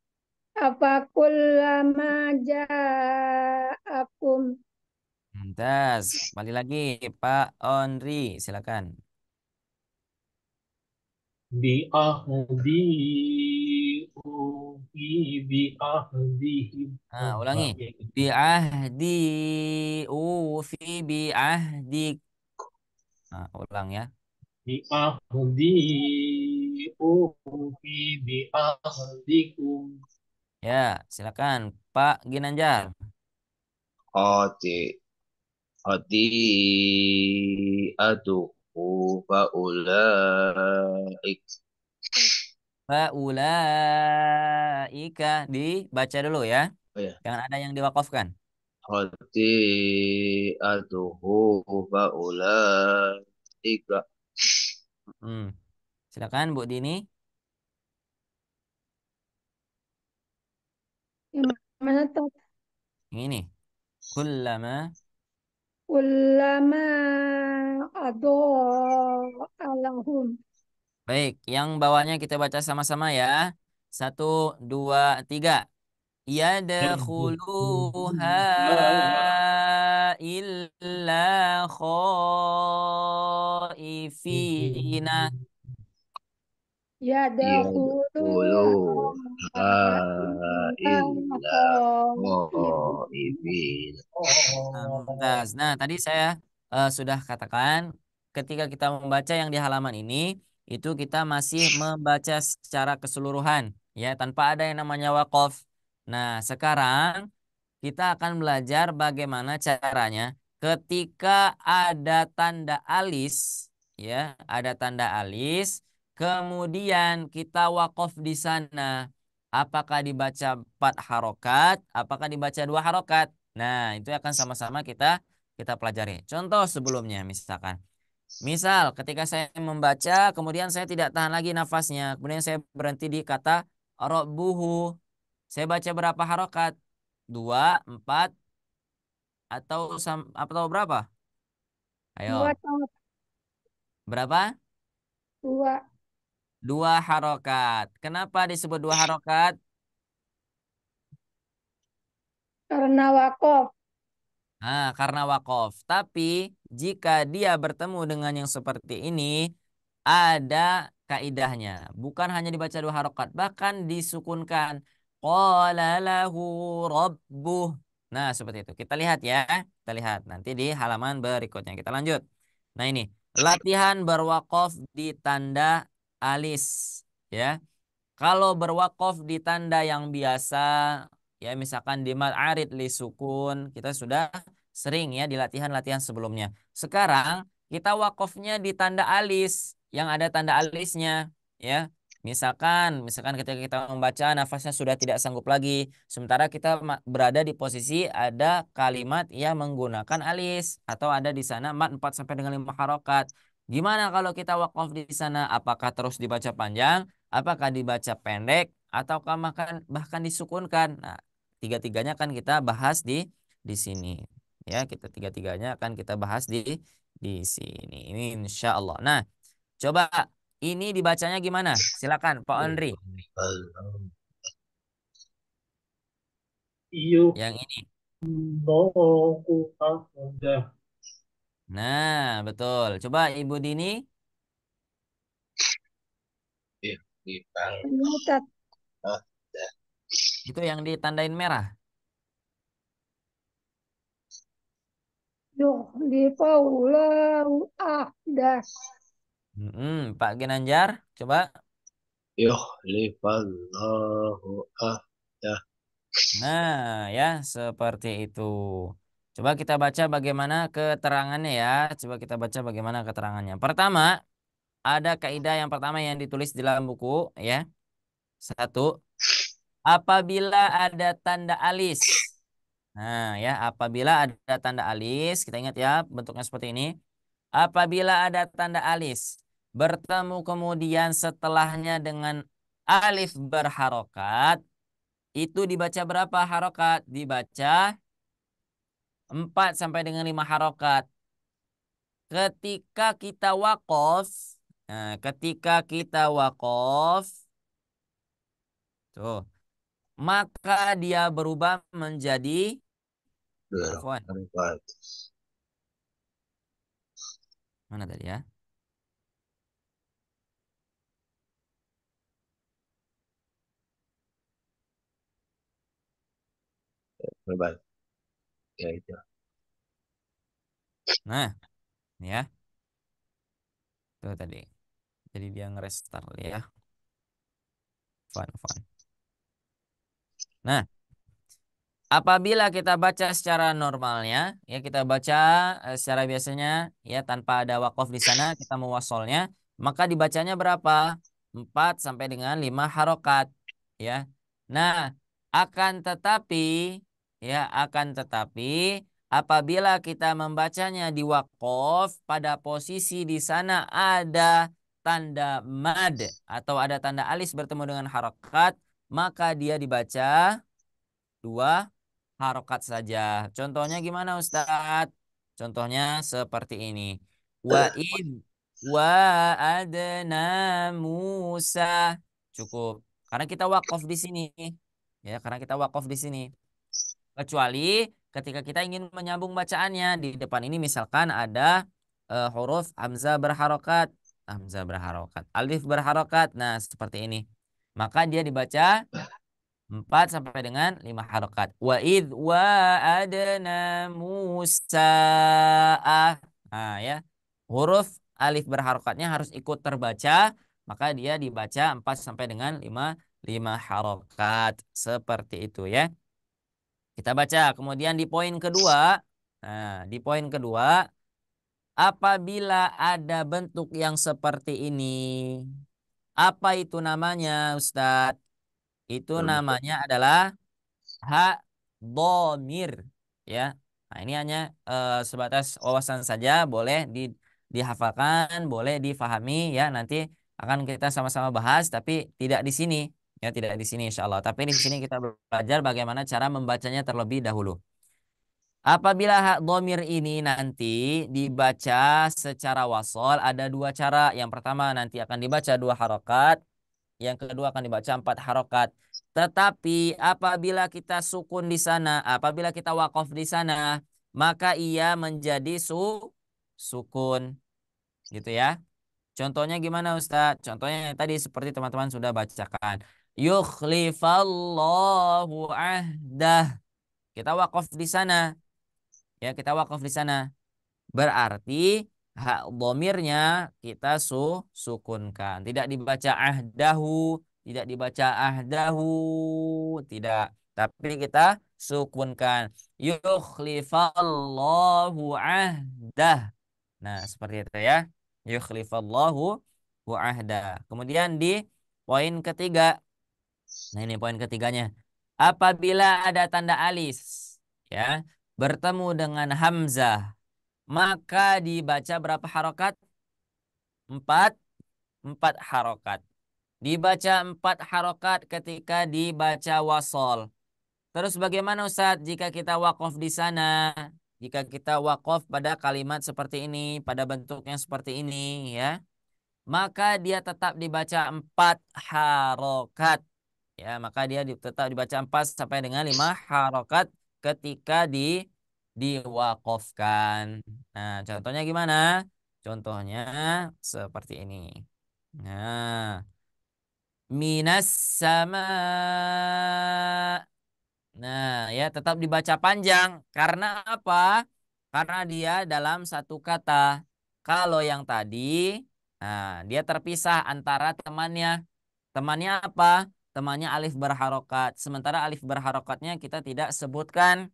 apa kullama ja'akum Mumtaz. Kembali lagi Pak Onri, silakan. بأهدي أوفي بأهدهم Nah, ulangi. Bi'ahdi ufi bi'ahdik. Nah, ulang ya. بأهدي أوفي بأهدكم Ya, silakan Pak Ginanjar. خاطئ خطيئته فأولئك. Faulaika dibaca dulu ya. Oh ya. Jangan ada yang diwakafkan. خطيئته فأولئك. Hmm. Silakan Bu Dini. yang mana tuh Yang ini. Kullama. kullama ado alahum Baik, yang bawahnya kita baca sama-sama ya. Satu, dua, tiga. Yadkhuluha illa khaifina. ya dahulu يدخلها إلا خائفين. Nah, Mumtaz. Nah, tadi saya sudah katakan ketika kita membaca yang di halaman ini itu kita masih membaca secara keseluruhan ya tanpa ada yang namanya waqaf. Nah, sekarang kita akan belajar bagaimana caranya ketika ada tanda alis ya, ada tanda alis kemudian kita waqaf di sana. Apakah dibaca 4 harokat? Apakah dibaca 2 harokat? Nah, itu akan sama-sama kita pelajari. Contoh sebelumnya misalkan. Misal ketika saya membaca, kemudian saya tidak tahan lagi nafasnya. Kemudian saya berhenti di kata Rabbuhu. Saya baca berapa harokat? 2, 4, atau berapa? Dua Ayo, atau berapa? dua 2 harokat. Kenapa disebut 2 harokat? karena wakof. Nah, karena wakof. Tapi jika dia bertemu dengan yang seperti ini, ada kaidahnya. Bukan hanya dibaca 2 harokat, bahkan disukunkan. Qala lahu rabbuh. Nah, seperti itu. Kita lihat ya. Kita lihat nanti di halaman berikutnya. Kita lanjut. Nah, ini latihan berwakof di tanda alis. Ya. Kalau berwakaf di tanda yang biasa, ya misalkan di mad arid li sukun, kita sudah sering ya di latihan-latihan sebelumnya. Sekarang kita wakafnya di tanda alis, yang ada tanda alisnya, ya. Misalkan ketika kita membaca nafasnya sudah tidak sanggup lagi, sementara kita berada di posisi ada kalimat yang menggunakan alis atau ada di sana mad 4 sampai dengan 5 harokat. Gimana kalau kita wakaf di sana? Apakah terus dibaca panjang? Apakah dibaca pendek ataukah bahkan disukunkan? Nah, tiga-tiganya kan kita bahas di sini. Ya, kita tiga-tiganya akan kita bahas di sini. Ini insya Allah. Nah, coba ini dibacanya gimana? Silakan Pak Andri. Yang ini. Allahu Akbar. Nah, betul. Coba Ibu Dini. Mengikat Itu yang ditandain merah. yuhlifaulahu ahdah. Pak Ginanjar, coba. Yuhlifallahu ahdah. Nah, ya seperti itu. Coba kita baca bagaimana keterangannya ya. Coba kita baca bagaimana keterangannya. Pertama, ada kaidah yang pertama yang ditulis di dalam buku ya. Satu, apabila ada tanda alis. Nah, ya, apabila ada tanda alis, kita ingat ya, bentuknya seperti ini. Apabila ada tanda alis bertemu kemudian setelahnya dengan alif berharokat, itu dibaca berapa harokat? Dibaca 4 sampai dengan 5 harokat. Ketika kita wakof, ketika kita wakof, tuh, maka dia berubah menjadi, afwan, Harokat. mana tadi ya? Berbalik. Ya itu. Nah, ini ya, tuh tadi. Jadi dia ngerestart ya. Fun. Nah, apabila kita baca secara normalnya, ya kita baca secara biasanya, ya tanpa ada wakof di sana, kita mewasolnya, maka dibacanya berapa? 4 sampai dengan 5 harokat, ya. Nah, akan tetapi, akan tetapi, apabila kita membacanya di wakof, pada posisi di sana ada tanda mad atau ada tanda alis bertemu dengan harokat, maka dia dibaca 2 harokat saja. Contohnya gimana Ustadz? Contohnya seperti ini. Wa'id wa adna Musa. Cukup. Karena kita wakaf di sini. Ya, karena kita wakaf di sini. Kecuali ketika kita ingin menyambung bacaannya. Di depan ini misalkan ada huruf hamzah berharokat. Hamzah berharokat. Alif berharokat. Nah, seperti ini. Maka dia dibaca 4 sampai dengan 5 harokat. Wa id wa adna Musa. Nah, ya. Huruf alif berharokatnya harus ikut terbaca, maka dia dibaca 4 sampai dengan 5 harokat. Seperti itu ya. Kita baca. Kemudian di poin kedua. Nah, di poin kedua, apabila ada bentuk yang seperti ini, apa itu namanya, Ustadz? itu Nama namanya adalah hak domir, ya. Nah, ini hanya sebatas wawasan saja, boleh dihafalkan, boleh difahami, ya. Nanti akan kita sama-sama bahas, tapi tidak di sini, ya, tidak di sini insya Allah. Tapi di sini kita belajar bagaimana cara membacanya terlebih dahulu. Apabila hak domir ini nanti dibaca secara wasol, ada dua cara. Yang pertama nanti akan dibaca 2 harokat, yang kedua akan dibaca 4 harokat. Tetapi apabila kita sukun di sana, apabila kita wakof di sana, maka ia menjadi sukun, gitu ya. Contohnya gimana Ustadz? Contohnya yang tadi seperti teman-teman sudah bacakan. Yukhlifallahu ahdah. Kita wakof di sana. Ya, kita wakaf di sana. Berarti hak domirnya kita sukunkan. Tidak dibaca ahdahu, tidak dibaca ahdahu, tidak. Tapi kita sukunkan. Yukhlifallahu ahdah. Nah, seperti itu ya. Yukhlifallahu ahdah. Kemudian di poin ketiga. Nah, ini poin ketiganya. Apabila ada tanda alis, ya, bertemu dengan hamzah, maka dibaca berapa harokat? Empat, 4 harokat. Dibaca 4 harokat ketika dibaca wasol. Terus bagaimana Ustaz jika kita wakof di sana? Jika kita wakof pada kalimat seperti ini, pada bentuk yang seperti ini, ya, maka dia tetap dibaca 4 harokat. Ya, maka dia tetap dibaca 4 sampai dengan 5 harokat ketika diwakofkan. Nah, contohnya gimana? Contohnya seperti ini. Nah, minas sama. Nah, ya tetap dibaca panjang. Karena apa? Karena dia dalam satu kata. Kalau yang tadi, nah, dia terpisah antara temannya. Temannya apa? Temannya alif berharokat. Sementara alif berharokatnya kita tidak sebutkan.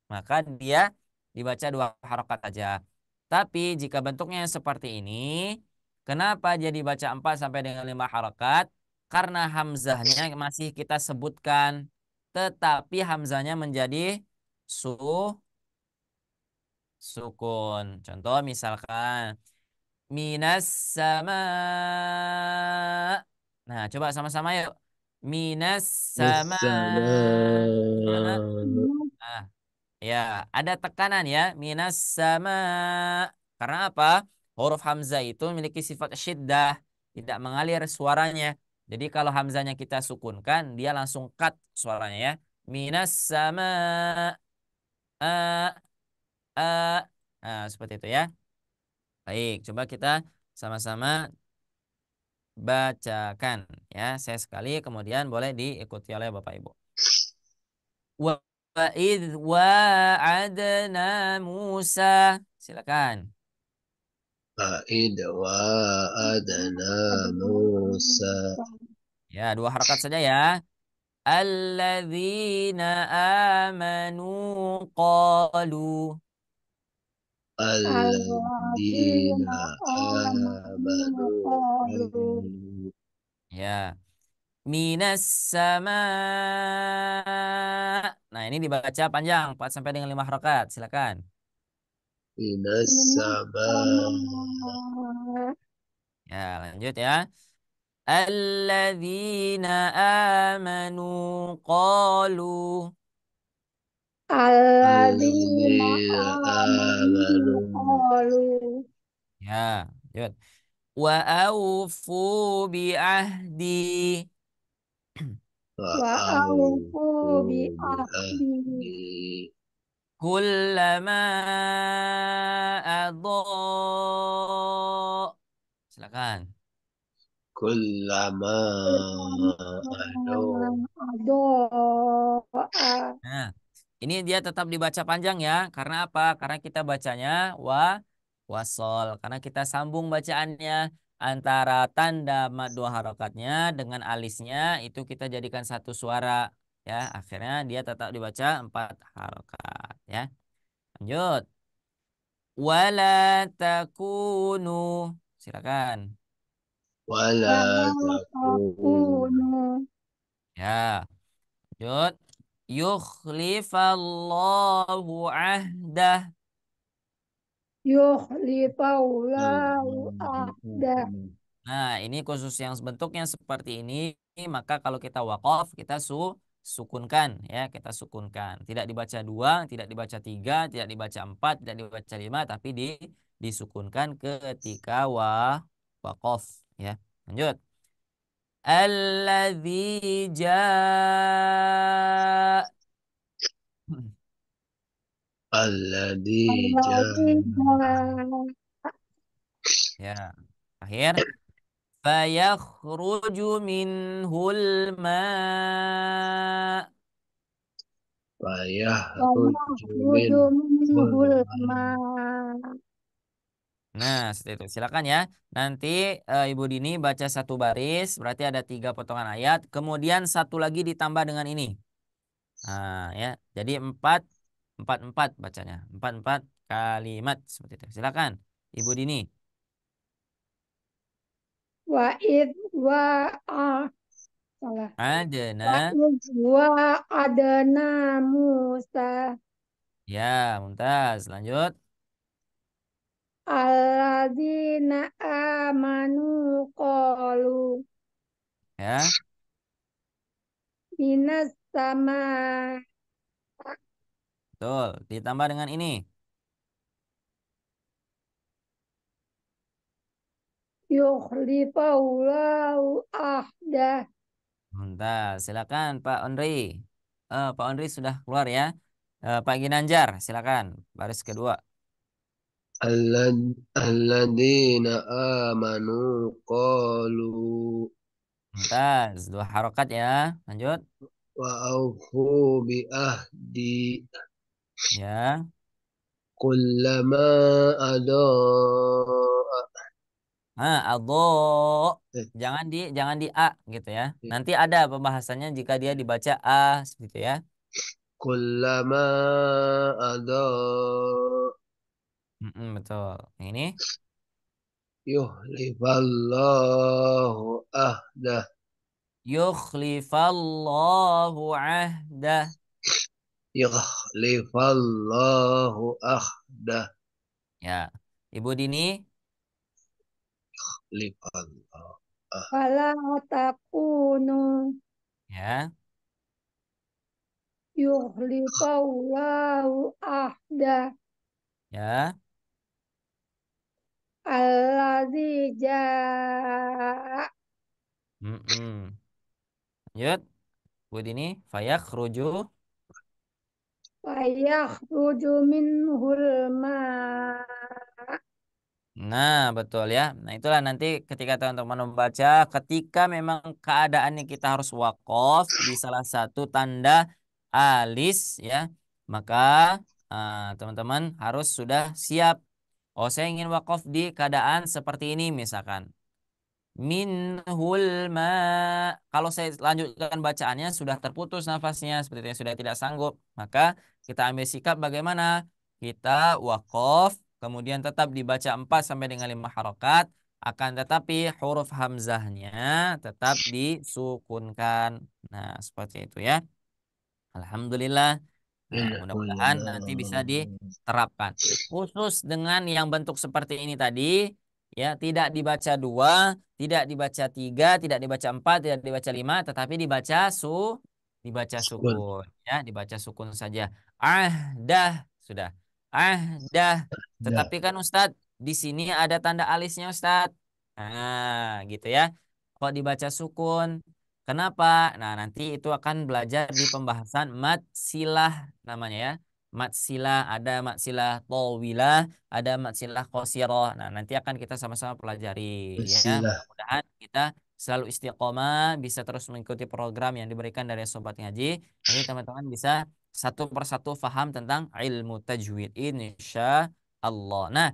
Maka dia dibaca 2 harokat aja. Tapi jika bentuknya seperti ini, kenapa jadi baca 4 sampai dengan 5 harokat? Karena hamzahnya masih kita sebutkan. Tetapi hamzahnya menjadi su sukun. Contoh misalkan minas sama. Nah, coba sama-sama yuk. Minas sama. sama Gimana? Nah, ya, ada tekanan ya, minas sama. Karena apa? Huruf hamzah itu memiliki sifat syiddah, tidak mengalir suaranya. Jadi kalau hamzahnya kita sukunkan, dia langsung cut suaranya ya. Minas sama a a. Nah, seperti itu ya. Baik, coba kita sama-sama bacakan ya. Saya sekali kemudian boleh diikuti oleh Bapak Ibu. Wa id wa'adna Musa. Silakan. Fa'id wa adana Musa Ya, 2 harokat saja ya. Alladzina amanu qalu. Alladzina alladzina amanu amanu qalu qalu Ya. Minas sama. Nah, ini dibaca panjang 4 sampai dengan 5 harokat. Silakan. minas minas sama sama Ya, lanjut ya. Alladzina amanu qalu. alladzina alladzina amanu amanu qalu Ya, lanjut. Wa aufu bi ahdi. wa aufu fa'aufu bi bi ahdi ahdi Kullama adha. Silakan. kullama ado doa Nah, ini dia tetap dibaca panjang ya. Karena apa? Karena kita bacanya wasol. Karena kita sambung bacaannya antara tanda mad 2 harokatnya dengan alisnya itu kita jadikan satu suara. Ya, akhirnya dia tetap dibaca 4 harokat. Ya, lanjut. Wala takunu. Silakan. wala wala takunu takunu Ya, lanjut. Yukhlifallahu ahdah. Yukhlifallahu ahdah. Nah, ini khusus yang bentuknya seperti ini, maka kalau kita wakaf, kita sukunkan, ya, kita sukunkan. Tidak dibaca dua, tidak dibaca tiga, tidak dibaca empat, tidak dibaca lima, tapi disukunkan ketika wakaf, ya. Lanjut. Alladzi jaa. Alladzi Alladzi jaa. Ya, akhir. Fayakhruju minhul ma'. Fayahruju Fayakhruju minhul minhul ma'. ma'. Nah, seperti itu. Silakan ya. Nanti Ibu Dini baca satu baris, berarti ada 3 potongan ayat. Kemudian satu lagi ditambah dengan ini. Nah, ya. Jadi empat empat bacanya. Empat kalimat seperti itu. Silakan, Ibu Dini. Wa id wa salah. Wa Adana. id wa adana Musa Ya, Mumtaz. Lanjut. alladzina amanu qalu Ya. minas sama Betul. Ditambah dengan ini. yukhlifallahu ahdah. Mumtaz. Silakan Pak Ondri. Pak Ondri sudah keluar ya. Pak Ginanjar, silakan. Baris kedua. Alladzina amanu qalu Mumtaz. 2 harokat ya. Lanjut. wa aufu bi ahdi Ya. kullama adaa. Aldo. Jangan di A gitu ya. Ya. Nanti ada pembahasannya jika dia dibaca A gitu ya. Kullama adaa Betul. Yang ini. yuhlifallahu ahdah. Yukhlifallahu ahdah. Yuhlifallahu ahdah. Ya. Ibu Dini. Yuhlifallahu ahdah. Fala takunu Ya. yukhlifallahu ahdah Ya. alladzi jaa Lanjut. Bu Dini. Fayakhruju. fayakhruju minhul ma' Nah, betul ya. Nah, itulah nanti ketika teman-teman membaca, ketika memang keadaannya kita harus wakaf di salah satu tanda alis ya, maka teman-teman harus sudah siap. Oh, saya ingin wakaf di keadaan seperti ini misalkan. Minhul ma. Kalau saya lanjutkan bacaannya sudah terputus nafasnya seperti yang sudah tidak sanggup, maka kita ambil sikap bagaimana? Kita wakaf kemudian tetap dibaca 4 sampai dengan 5 harokat, akan tetapi huruf hamzahnya tetap disukunkan. Nah, seperti itu ya. Alhamdulillah. Nah, mudah-mudahan nanti bisa diterapkan. Khusus dengan yang bentuk seperti ini tadi, ya, tidak dibaca dua, tidak dibaca tiga, tidak dibaca empat, tidak dibaca lima, tetapi dibaca Sukun. sukun, ya, dibaca sukun saja. Dah, sudah. Dah. Ya. Tetapi kan Ustadz, di sini ada tanda alisnya Ustadz. Nah, gitu ya. Kok dibaca sukun? Kenapa? Nah, nanti itu akan belajar di pembahasan mat silah namanya ya. Mat silah, ada mat silah tawilah, ada mat silah qasirah. Nah, nanti akan kita sama-sama pelajari ya. Bismillah. Mudah-mudahan kita selalu istiqomah, bisa terus mengikuti program yang diberikan dari Sobat Ngaji. Nanti teman-teman bisa satu persatu faham tentang ilmu tajwid insya Allah. Nah,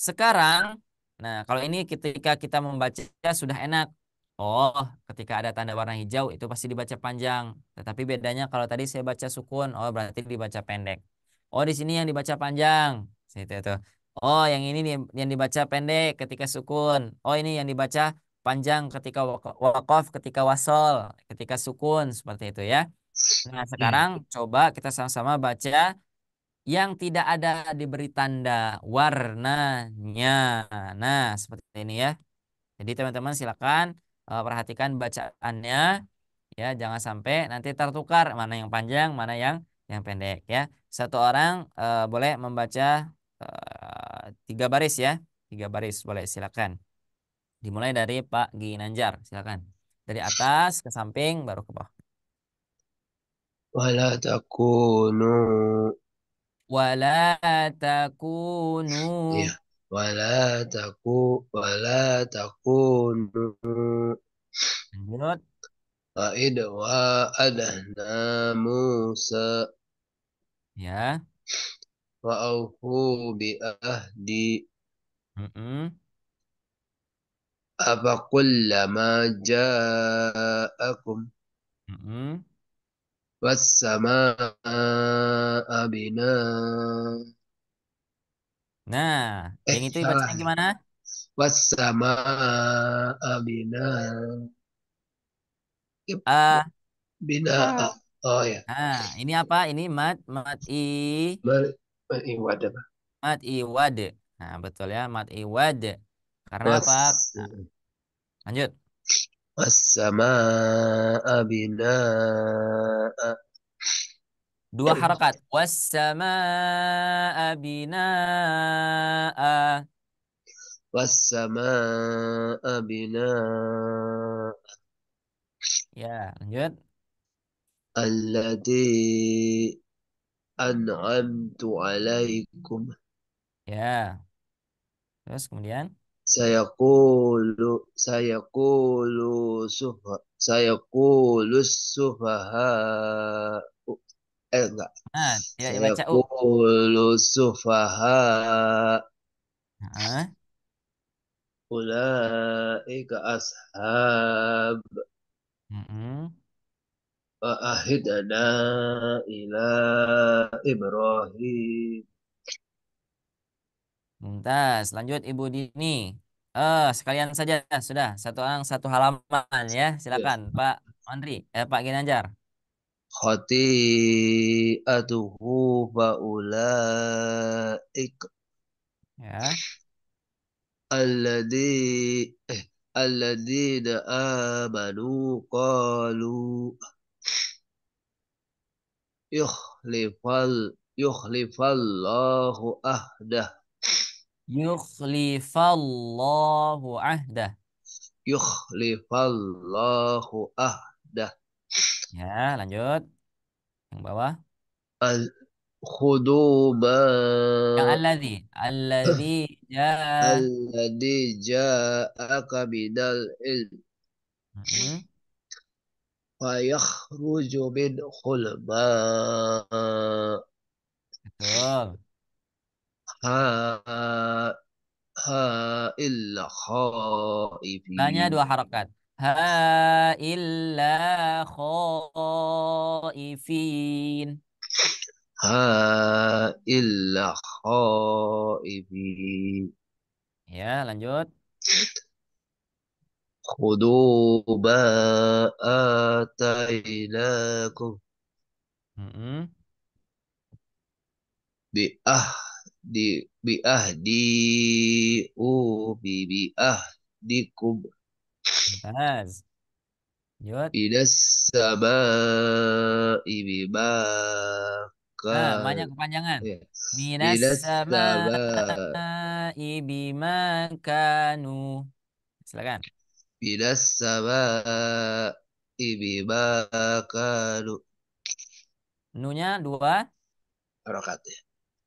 sekarang, nah kalau ini ketika kita membaca sudah enak. Oh, ketika ada tanda warna hijau itu pasti dibaca panjang. Tetapi bedanya kalau tadi saya baca sukun, oh berarti dibaca pendek. Oh, di sini yang dibaca panjang. Itu. Oh, yang ini nih yang dibaca pendek ketika sukun. Oh, ini yang dibaca panjang ketika waqaf, ketika wasol, ketika sukun seperti itu ya. Nah, sekarang coba kita sama-sama baca yang tidak ada diberi tanda warnanya. Nah, seperti ini ya. Jadi teman-teman silakan perhatikan bacaannya ya, jangan sampai nanti tertukar mana yang panjang, mana yang pendek ya. Satu orang boleh membaca 3 baris ya. 3 baris boleh silakan. Dimulai dari Pak Ginanjar, silakan. Dari atas ke samping baru ke bawah. ولا تكونوا Wala takunu. ya ولا تكونوا Lanjut. وإذ وعدنا موسى Ya. وأوفوا بعهدي Mm-mm. أفكلما جاءكم Mm-mm. والسماء بناء Nah, yang itu salah bacanya ya. gimana? والسماء بناء Ah, بناء A. oh ya ini apa? Ini Mal- wadah mat iwad. Nah, betul ya, mat iwad. Karena was apa? Nah, lanjut. والسماء بناء 2 harakat. Wassamaa binaa. والسماء بناء Ya, lanjut. الذي أنعمت عليكم Ya, terus kemudian. سيقول السفهاء enggak Nah, tidak dibaca U. سيقول السفهاء Nah, أولئك أصحاب mm-mm. وأهدنا إلى إبراهيم Mumtaz. Lanjut Ibu Dini. Sekalian saja sudah 1 orang 1 halaman ya. ya Silakan Pak Andri, Pak Ginanjar. خطيئته فأولئك Ya. الذي الذين آمنوا قالوا يخلف الله أهده Yukhlifallahu ahdah. يخلف الله أهده Ya, lanjut. Yang bawah. خذوا ما Yang alladzi ja. الذي جاءك من العلم Mm-mm. فيخرج منه الماء Betul. ها إلا Hanya خائفين 2 harakat. Ha illa khaifin. إلا خائفين Ya, lanjut. خذوا ما آتيناكم Mm-mm. بأهدي أوفي بأهدكم Mumtaz. Lanjut. إلى السماء بما Nah, banyak كان kepanjangan. Minas إلى السماء samai bima kanu. Silakan. إلى السماء بما كانوا Nunya 2. حركات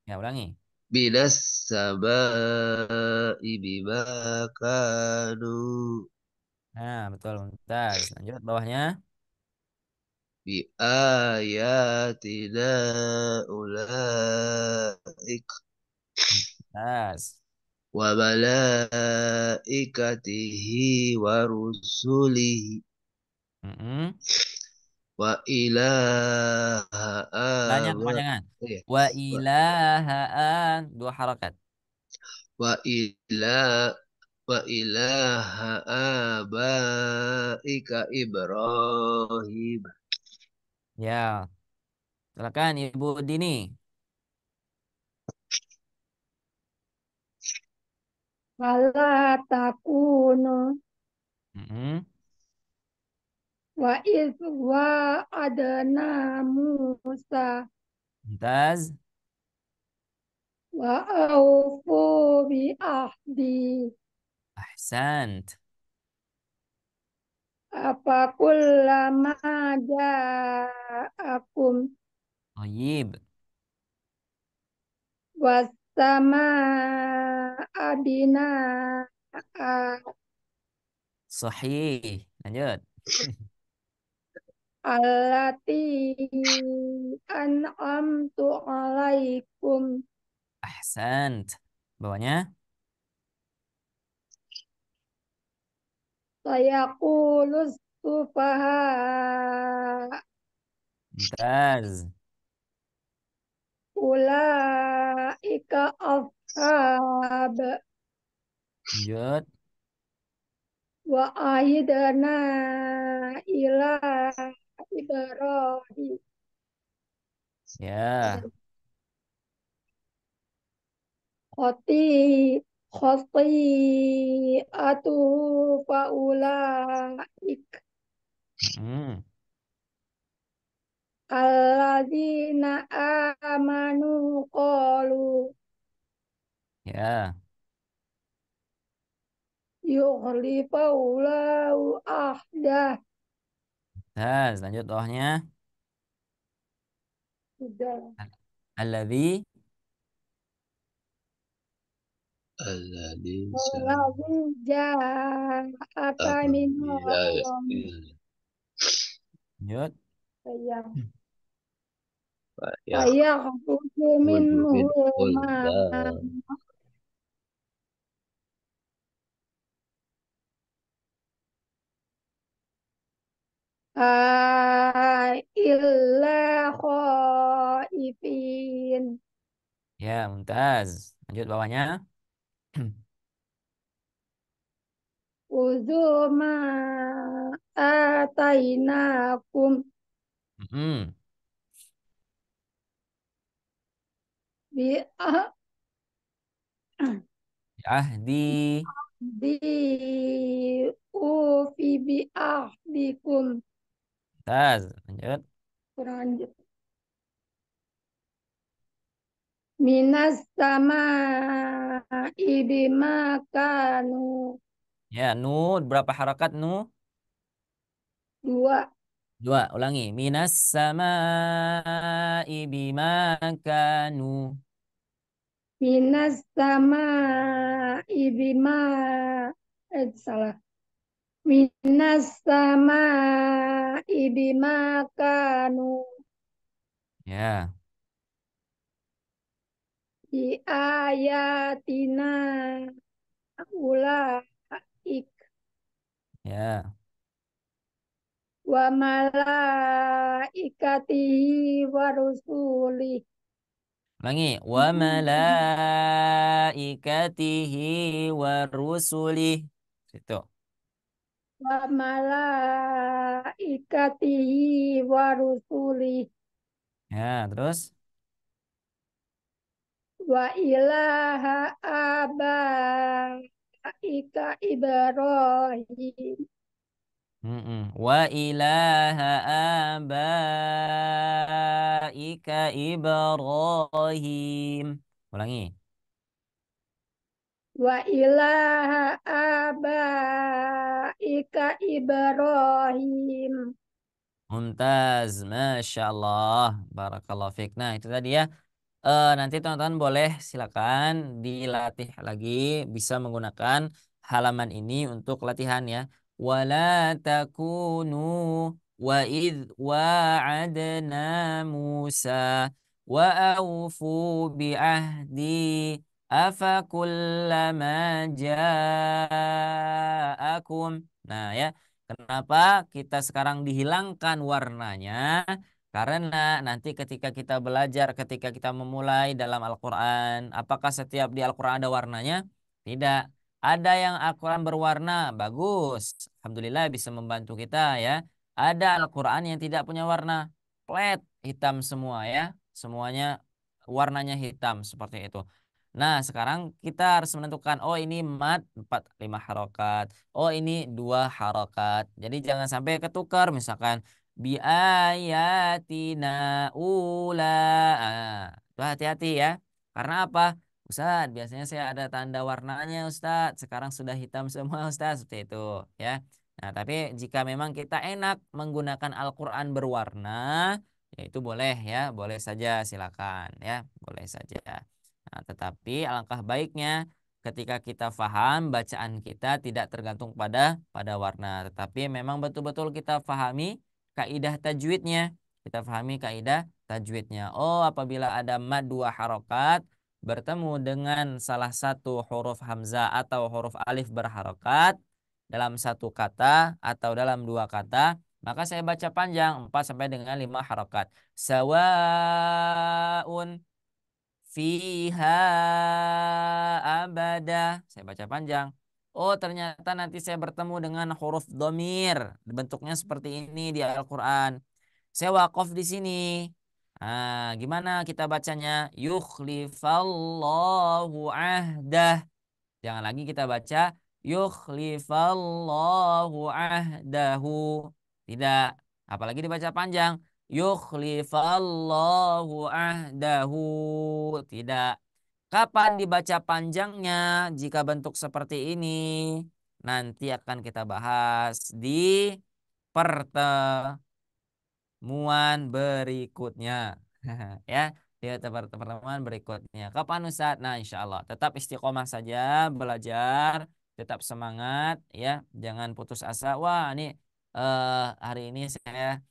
Ya, ulangi. من السماء بما كانوا Nah, betul. Mumtaz. Lanjut bawahnya. بآياتنا أولئك Mumtaz. وملائكته ورسله Mm-mm. وإله Banyak آمن kepanjangan. Wa ilahaan 2 harakat. وإله wa ilaha abaika Ibrahim. Ya, silakan Ibu Dini. Wala takunu Mm-mm. wa iz wa adna Musa Mumtaz. wa aufu bi ahdi Ahsant. apa kullama ja'akum Thayyib. wasama adina Sahih. Lanjut. allati an'amtu alaikum Ahsant. Bawahnya. sayaqulus sufaha Mumtaz. ulaika ashab Lanjut. wa aidana ila Ibrahim Ya. khoti khoti atu faulaik Mm-mm. alladzina amanu qalu Ya. yukhlifullahu ahdah. Mumtaz. Lanjut bawahnya. Sudah. Alladzi. Alladzi Alladzi ja'aka sa'aka minal Lanjut. fayakhruju minhu ma illa khaifin Ya, Mumtaz. Lanjut bawahnya. uzuma atainakum Mm-mm. bi Ahdi. ufi bi ahdikum Mumtaz. Lanjut. kurang minas sama ibima kanu Ya, nu berapa harakat nu? dua Dua, ulangi. Minas sama'i bima kanu. minas sama ibima salah minas sama ibima kanu Ya, di ayatina ulaik ya. wa malaikatihi wa rusulih Ulangi. Wa malaikatihi wa rusulih. Situ. wa malaikatihi wa rusulih Ya, terus. wa ilaha abaika Ibrahim Mm-mm. Wa ilaha abaika Ibrahim. Ulangi. wa ilaha abaika Ibrahim Mumtaz, Masya Allah, Barakallahu fiik. Nah, itu tadi ya. Nanti teman-teman boleh silakan dilatih lagi, bisa menggunakan halaman ini untuk latihan ya. Wala takunu wa id wa'adna Musa wa aufu bi ahdi afa kullama ja'akum. Nah ya, kenapa kita sekarang dihilangkan warnanya? Karena nanti ketika kita belajar, ketika kita memulai dalam Al-Quran, apakah setiap di Al-Quran ada warnanya? Tidak. Ada yang Al-Quran berwarna, bagus. Alhamdulillah bisa membantu kita ya. Ada Al-Quran yang tidak punya warna, flat, hitam semua ya. Semuanya warnanya hitam seperti itu. Nah, sekarang kita harus menentukan, oh ini mat 4 5 harokat. Oh ini 2 harokat. Jadi jangan sampai ketukar misalkan bi ayatina ula. Itu hati-hati ya. Karena apa? Ustadz, biasanya saya ada tanda warnanya Ustadz. Sekarang sudah hitam semua Ustadz. Seperti itu ya. Nah, tapi jika memang kita enak menggunakan Al-Quran berwarna, ya itu boleh ya. Boleh saja silakan ya. Boleh saja. Nah, tetapi alangkah baiknya ketika kita faham bacaan kita tidak tergantung pada warna. Tetapi memang betul-betul kita fahami kaidah tajwidnya. Kita fahami kaidah tajwidnya. Oh, apabila ada mad 2 harokat bertemu dengan salah satu huruf hamzah atau huruf alif berharokat dalam satu kata atau dalam 2 kata, maka saya baca panjang 4 sampai dengan 5 harokat. Sawaun fiha abada. Saya baca panjang. Oh, ternyata nanti saya bertemu dengan huruf domir. Bentuknya seperti ini di Al-Quran. Saya wakaf di sini. Nah, gimana kita bacanya? Yukhlifallahu ahdah. Jangan lagi kita baca yukhlifallahu ahdahu. Tidak. Apalagi dibaca panjang. Yukhlifallahu ahdahu. Tidak. Kapan dibaca panjangnya? Jika bentuk seperti ini, nanti akan kita bahas di pertemuan berikutnya. Ya, di pertemuan berikutnya. Kapan Ustaz? Nah, insya Allah tetap istiqomah saja belajar, tetap semangat ya, jangan putus asa. Wah, ini hari ini saya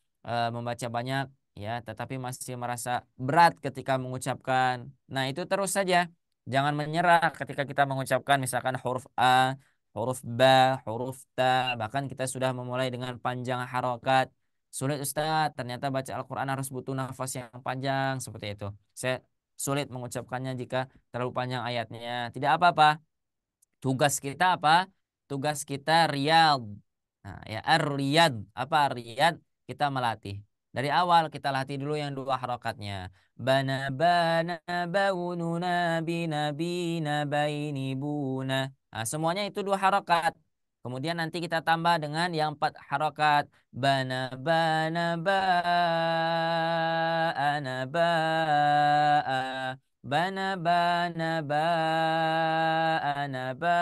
membaca banyak ya, tetapi masih merasa berat ketika mengucapkan. Nah, itu terus saja. Jangan menyerah ketika kita mengucapkan misalkan huruf A, huruf ba, huruf ta, bahkan kita sudah memulai dengan panjang harokat. Sulit Ustaz, ternyata baca Al-Quran harus butuh nafas yang panjang seperti itu. Saya sulit mengucapkannya jika terlalu panjang ayatnya. Tidak apa-apa. Tugas kita apa? Tugas kita riyad. Nah, ya ar-riyad. Apa riyad? Kita melatih. Dari awal kita latih dulu yang 2 harokatnya. Bana bana baununa bina bina baini buna. Nah, semuanya itu 2 harokat. Kemudian nanti kita tambah dengan yang 4 harokat. Bana bana ba ana ba bana bana ba ana ba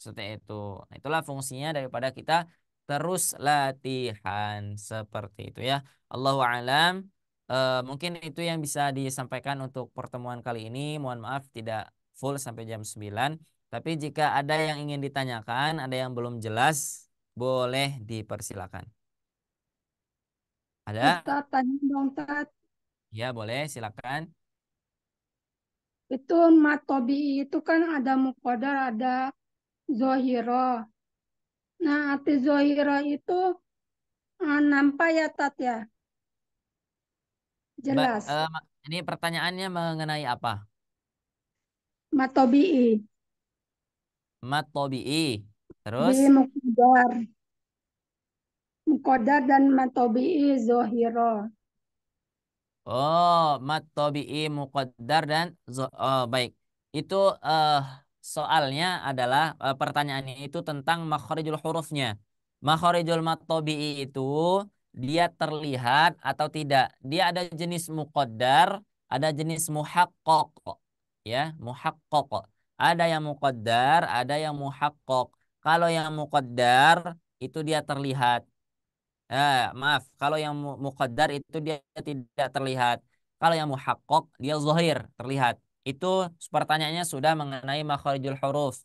seperti itu. Nah, itulah fungsinya daripada kita terus latihan seperti itu ya. Allahu a'lam. Mungkin itu yang bisa disampaikan untuk pertemuan kali ini. Mohon maaf tidak full sampai jam 9. Tapi jika ada yang ingin ditanyakan, ada yang belum jelas, boleh dipersilakan. Ada? Ustaz, tanya dong, Ustaz. Ya, boleh, silakan. Itu matobi itu kan ada mukodar, ada zohiro. Nah, arti zohiro itu nampak ya, Tat ya? Jelas. Ini pertanyaannya mengenai apa? Matobi. Mat tobi'i. Di Terus? mukodar. Mukodar dan matobi zohiro. Oh, mat tobi'i muqaddar dan oh, baik. Itu soalnya adalah pertanyaannya itu tentang makharijul hurufnya. Makharijul mat tobi'i itu dia terlihat atau tidak. Dia ada jenis muqaddar, ada jenis muhaqqaq. Ya, muhaqqaq. Ada yang muqaddar, ada yang muhaqqaq. Kalau yang muqaddar itu dia terlihat. Maaf, kalau yang muqaddar itu dia tidak terlihat. Kalau yang muhaqqaq dia zahir, terlihat. Itu pertanyaannya sudah mengenai makharijul huruf.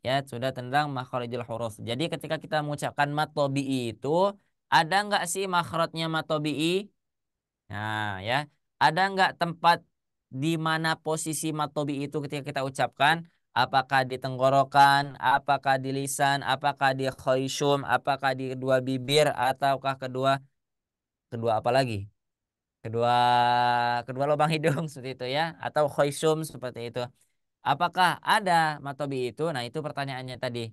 Ya, sudah tentang makharijul huruf. Jadi ketika kita mengucapkan mat tabi'i itu, ada nggak sih makhrajnya mat tabi'i? Nah, ya. Ada nggak tempat di mana posisi mat tabi'i itu ketika kita ucapkan? Apakah di tenggorokan, apakah di lisan, apakah di khayshum, apakah di kedua bibir, ataukah kedua kedua apa lagi? Kedua kedua lubang hidung seperti itu ya, atau khayshum seperti itu. Apakah ada matobi itu? Nah, itu pertanyaannya tadi.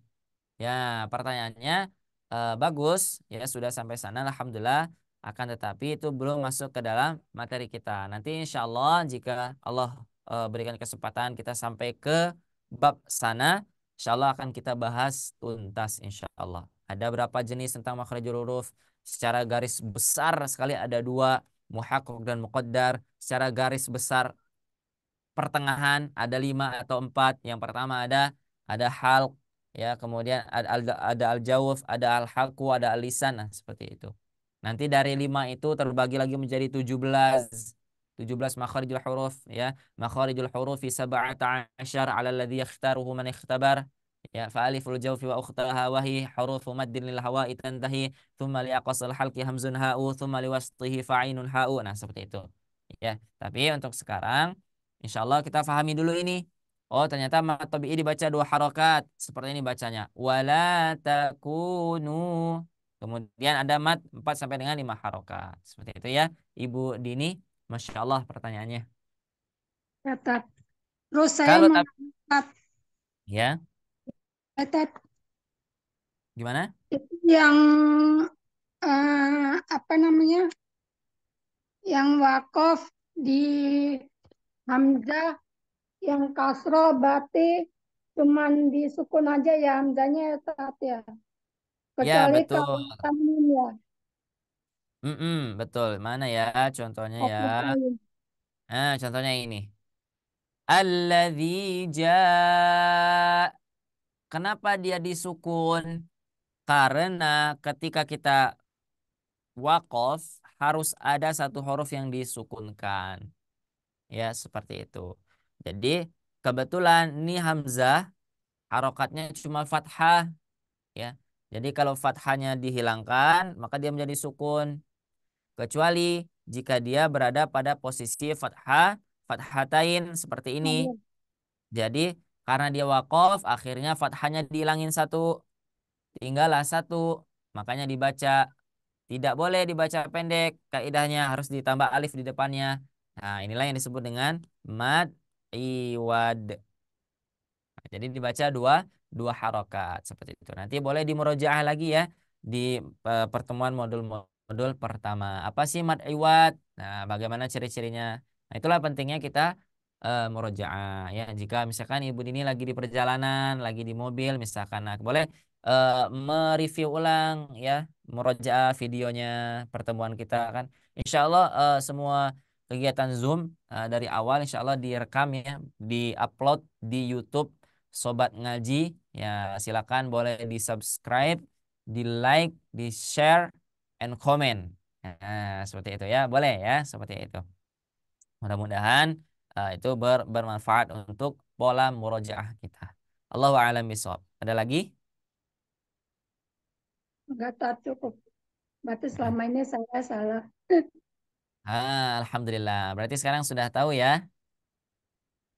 Ya, pertanyaannya bagus. Ya, sudah sampai sana. Alhamdulillah. Akan tetapi itu belum masuk ke dalam materi kita. Nanti insya Allah jika Allah berikan kesempatan kita sampai ke bab sana, insya Allah akan kita bahas tuntas insya Allah. Ada berapa jenis tentang makhrajul huruf? Secara garis besar sekali ada dua, muhakkak dan muqaddar. Secara garis besar pertengahan ada 5 atau 4. Yang pertama ada halq, ya, kemudian ada al jawf, ada al halqu, ada al lisan, nah, seperti itu. Nanti dari 5 itu terbagi lagi menjadi 17 makharijul huruf, ya. Makharijul hurufi sab'ata asyar 'ala alladhi yakhtaruhu man ikhtabar. Ya, fa aliful jawfi wa ukhtaha wa hi hurufu maddin lil hawa'i tantahi, thumma li aqsal halqi hamzun ha'u, thumma li wasṭihi fa'inun ha'u. Nah, seperti itu. Ya, tapi untuk sekarang insya Allah kita pahami dulu ini. Oh, ternyata mat tabi'i dibaca 2 harokat. Seperti ini bacanya. Wala takunu. Kemudian ada mat 4 sampai dengan 5 harokat. Seperti itu ya. Ibu Dini, Masya Allah pertanyaannya. Ya, Tat. Terus saya Kalau mau tapi, nanya, Tat. ya, Ya, Tat, gimana? itu yang apa namanya? Yang wakaf di Hamzah, yang kasro berarti cuman disukun aja ya Hamzahnya ya, Tat ya. Ya, Kecuali kalau betul. tanwin ya. Betul. Mana ya contohnya ya? Oke, baik. Nah, contohnya ini. Alladzi ja. Kenapa dia disukun? Karena ketika kita wakof harus ada satu huruf yang disukunkan. Ya, seperti itu. Jadi, kebetulan ini Hamzah harokatnya cuma fathah. Ya. Jadi, kalau fathahnya dihilangkan, maka dia menjadi sukun. Kecuali jika dia berada pada posisi fathah, fathatain seperti ini. Jadi, karena dia wakof, akhirnya fathahnya dihilangin satu. Tinggallah satu. Makanya dibaca. Tidak boleh dibaca pendek. Kaidahnya harus ditambah alif di depannya. Nah, inilah yang disebut dengan mad iwad. Nah, jadi dibaca dua harokat seperti itu. Nanti boleh dimurojaah lagi ya di pertemuan modul pertama. Apa sih mad iwad? Nah, bagaimana ciri-cirinya? Nah, itulah pentingnya kita murojaah ya. Jika misalkan ibu ini lagi di perjalanan, lagi di mobil misalkan, nah, boleh mereview ulang ya, murojaah videonya pertemuan kita kan. Insya Allah semua kegiatan Zoom dari awal insya Allah direkam ya, di-upload di YouTube Sobat Ngaji. Ya, silakan boleh di-subscribe, di-like, di-share, and comment. Nah, seperti itu ya, boleh ya, seperti itu. Mudah-mudahan itu bermanfaat untuk pola murojaah kita. Allahu a'lam bishawab. Ada lagi? Enggak, Tat, cukup. Berarti Nah, selama ini saya salah. Alhamdulillah. Berarti sekarang sudah tahu ya.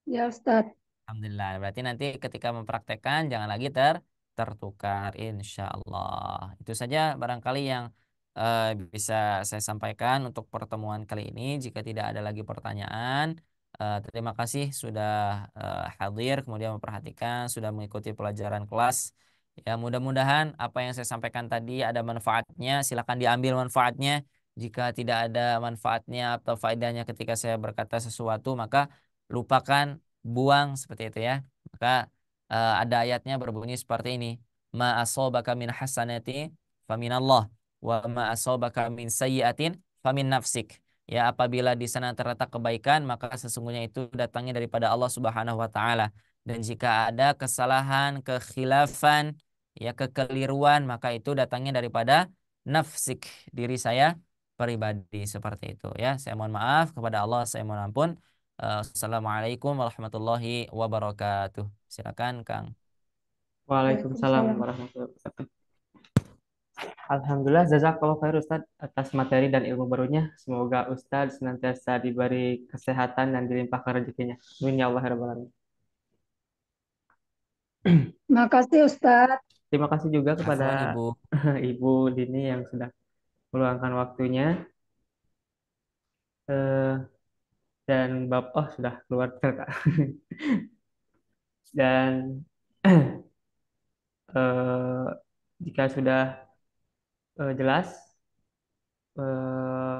Ya, Ustadz. Alhamdulillah. Berarti nanti ketika mempraktekkan jangan lagi tertukar insya Allah. Itu saja barangkali yang bisa saya sampaikan untuk pertemuan kali ini. Jika tidak ada lagi pertanyaan, terima kasih sudah hadir, kemudian memperhatikan, sudah mengikuti pelajaran kelas. Ya, mudah-mudahan apa yang saya sampaikan tadi ada manfaatnya. Silakan diambil manfaatnya. Jika tidak ada manfaatnya atau faedahnya ketika saya berkata sesuatu, maka lupakan, buang seperti itu ya. Maka ada ayatnya berbunyi seperti ini. Ma asobaka min hasanati faminallah wa ma asobaka min sayyiatin famin nafsik. Ya, apabila di sana terletak kebaikan, maka sesungguhnya itu datangnya daripada Allah Subhanahu wa taala. Dan jika ada kesalahan, kekhilafan, ya, kekeliruan, maka itu datangnya daripada nafsik, diri saya pribadi seperti itu ya. Saya mohon maaf kepada Allah, saya mohon ampun. Assalamualaikum warahmatullahi wabarakatuh. Silakan, Kang. Waalaikumsalam Waalaikumsalam. warahmatullahi wabarakatuh. Alhamdulillah, jazakallah khair Ustadz atas materi dan ilmu barunya. Semoga Ustadz senantiasa diberi kesehatan dan dilimpahkan rezekinya. Amin ya Allah ya Rabbal Alamin. Makasih, Ustadz. Terima kasih juga kepada Afwan, Ibu. Ibu Dini yang sudah meluangkan waktunya. Eh, dan Bapak, oh sudah keluar Kak. Dan eh, jika sudah jelas eh,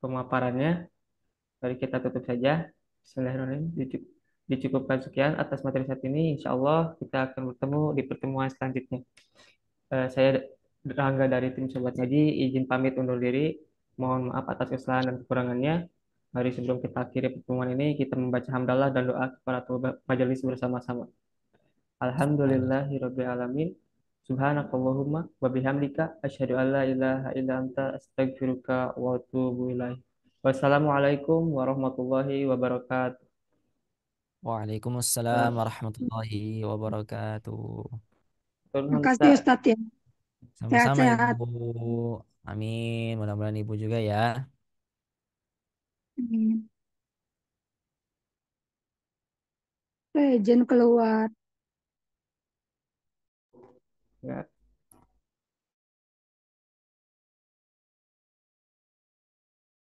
pemaparannya, mari kita tutup saja. Bismillahirrahmanirrahim. Dicukupkan sekian atas materi saat ini. Insya Allah kita akan bertemu di pertemuan selanjutnya. Saya Rangga dari tim Sobat Ngaji, izin pamit undur diri. Mohon maaf atas kesalahan dan kekurangannya. Mari sebelum kita akhiri pertemuan ini, kita membaca hamdalah dan doa kepada majelis bersama-sama. Alhamdulillahirabbil alamin. Subhanakallahumma wa bihamdika asyhadu an la ilaha illa anta astaghfiruka wa atubu ilaik. Wassalamualaikum warahmatullahi wabarakatuh. Waalaikumsalam warahmatullahi wabarakatuh. Makasih Ustadz ya. Sama-sama Sehat-sehat. Ibu. Amin. Mudah-mudahan Ibu juga ya. Amin. Saya izin keluar. Ya.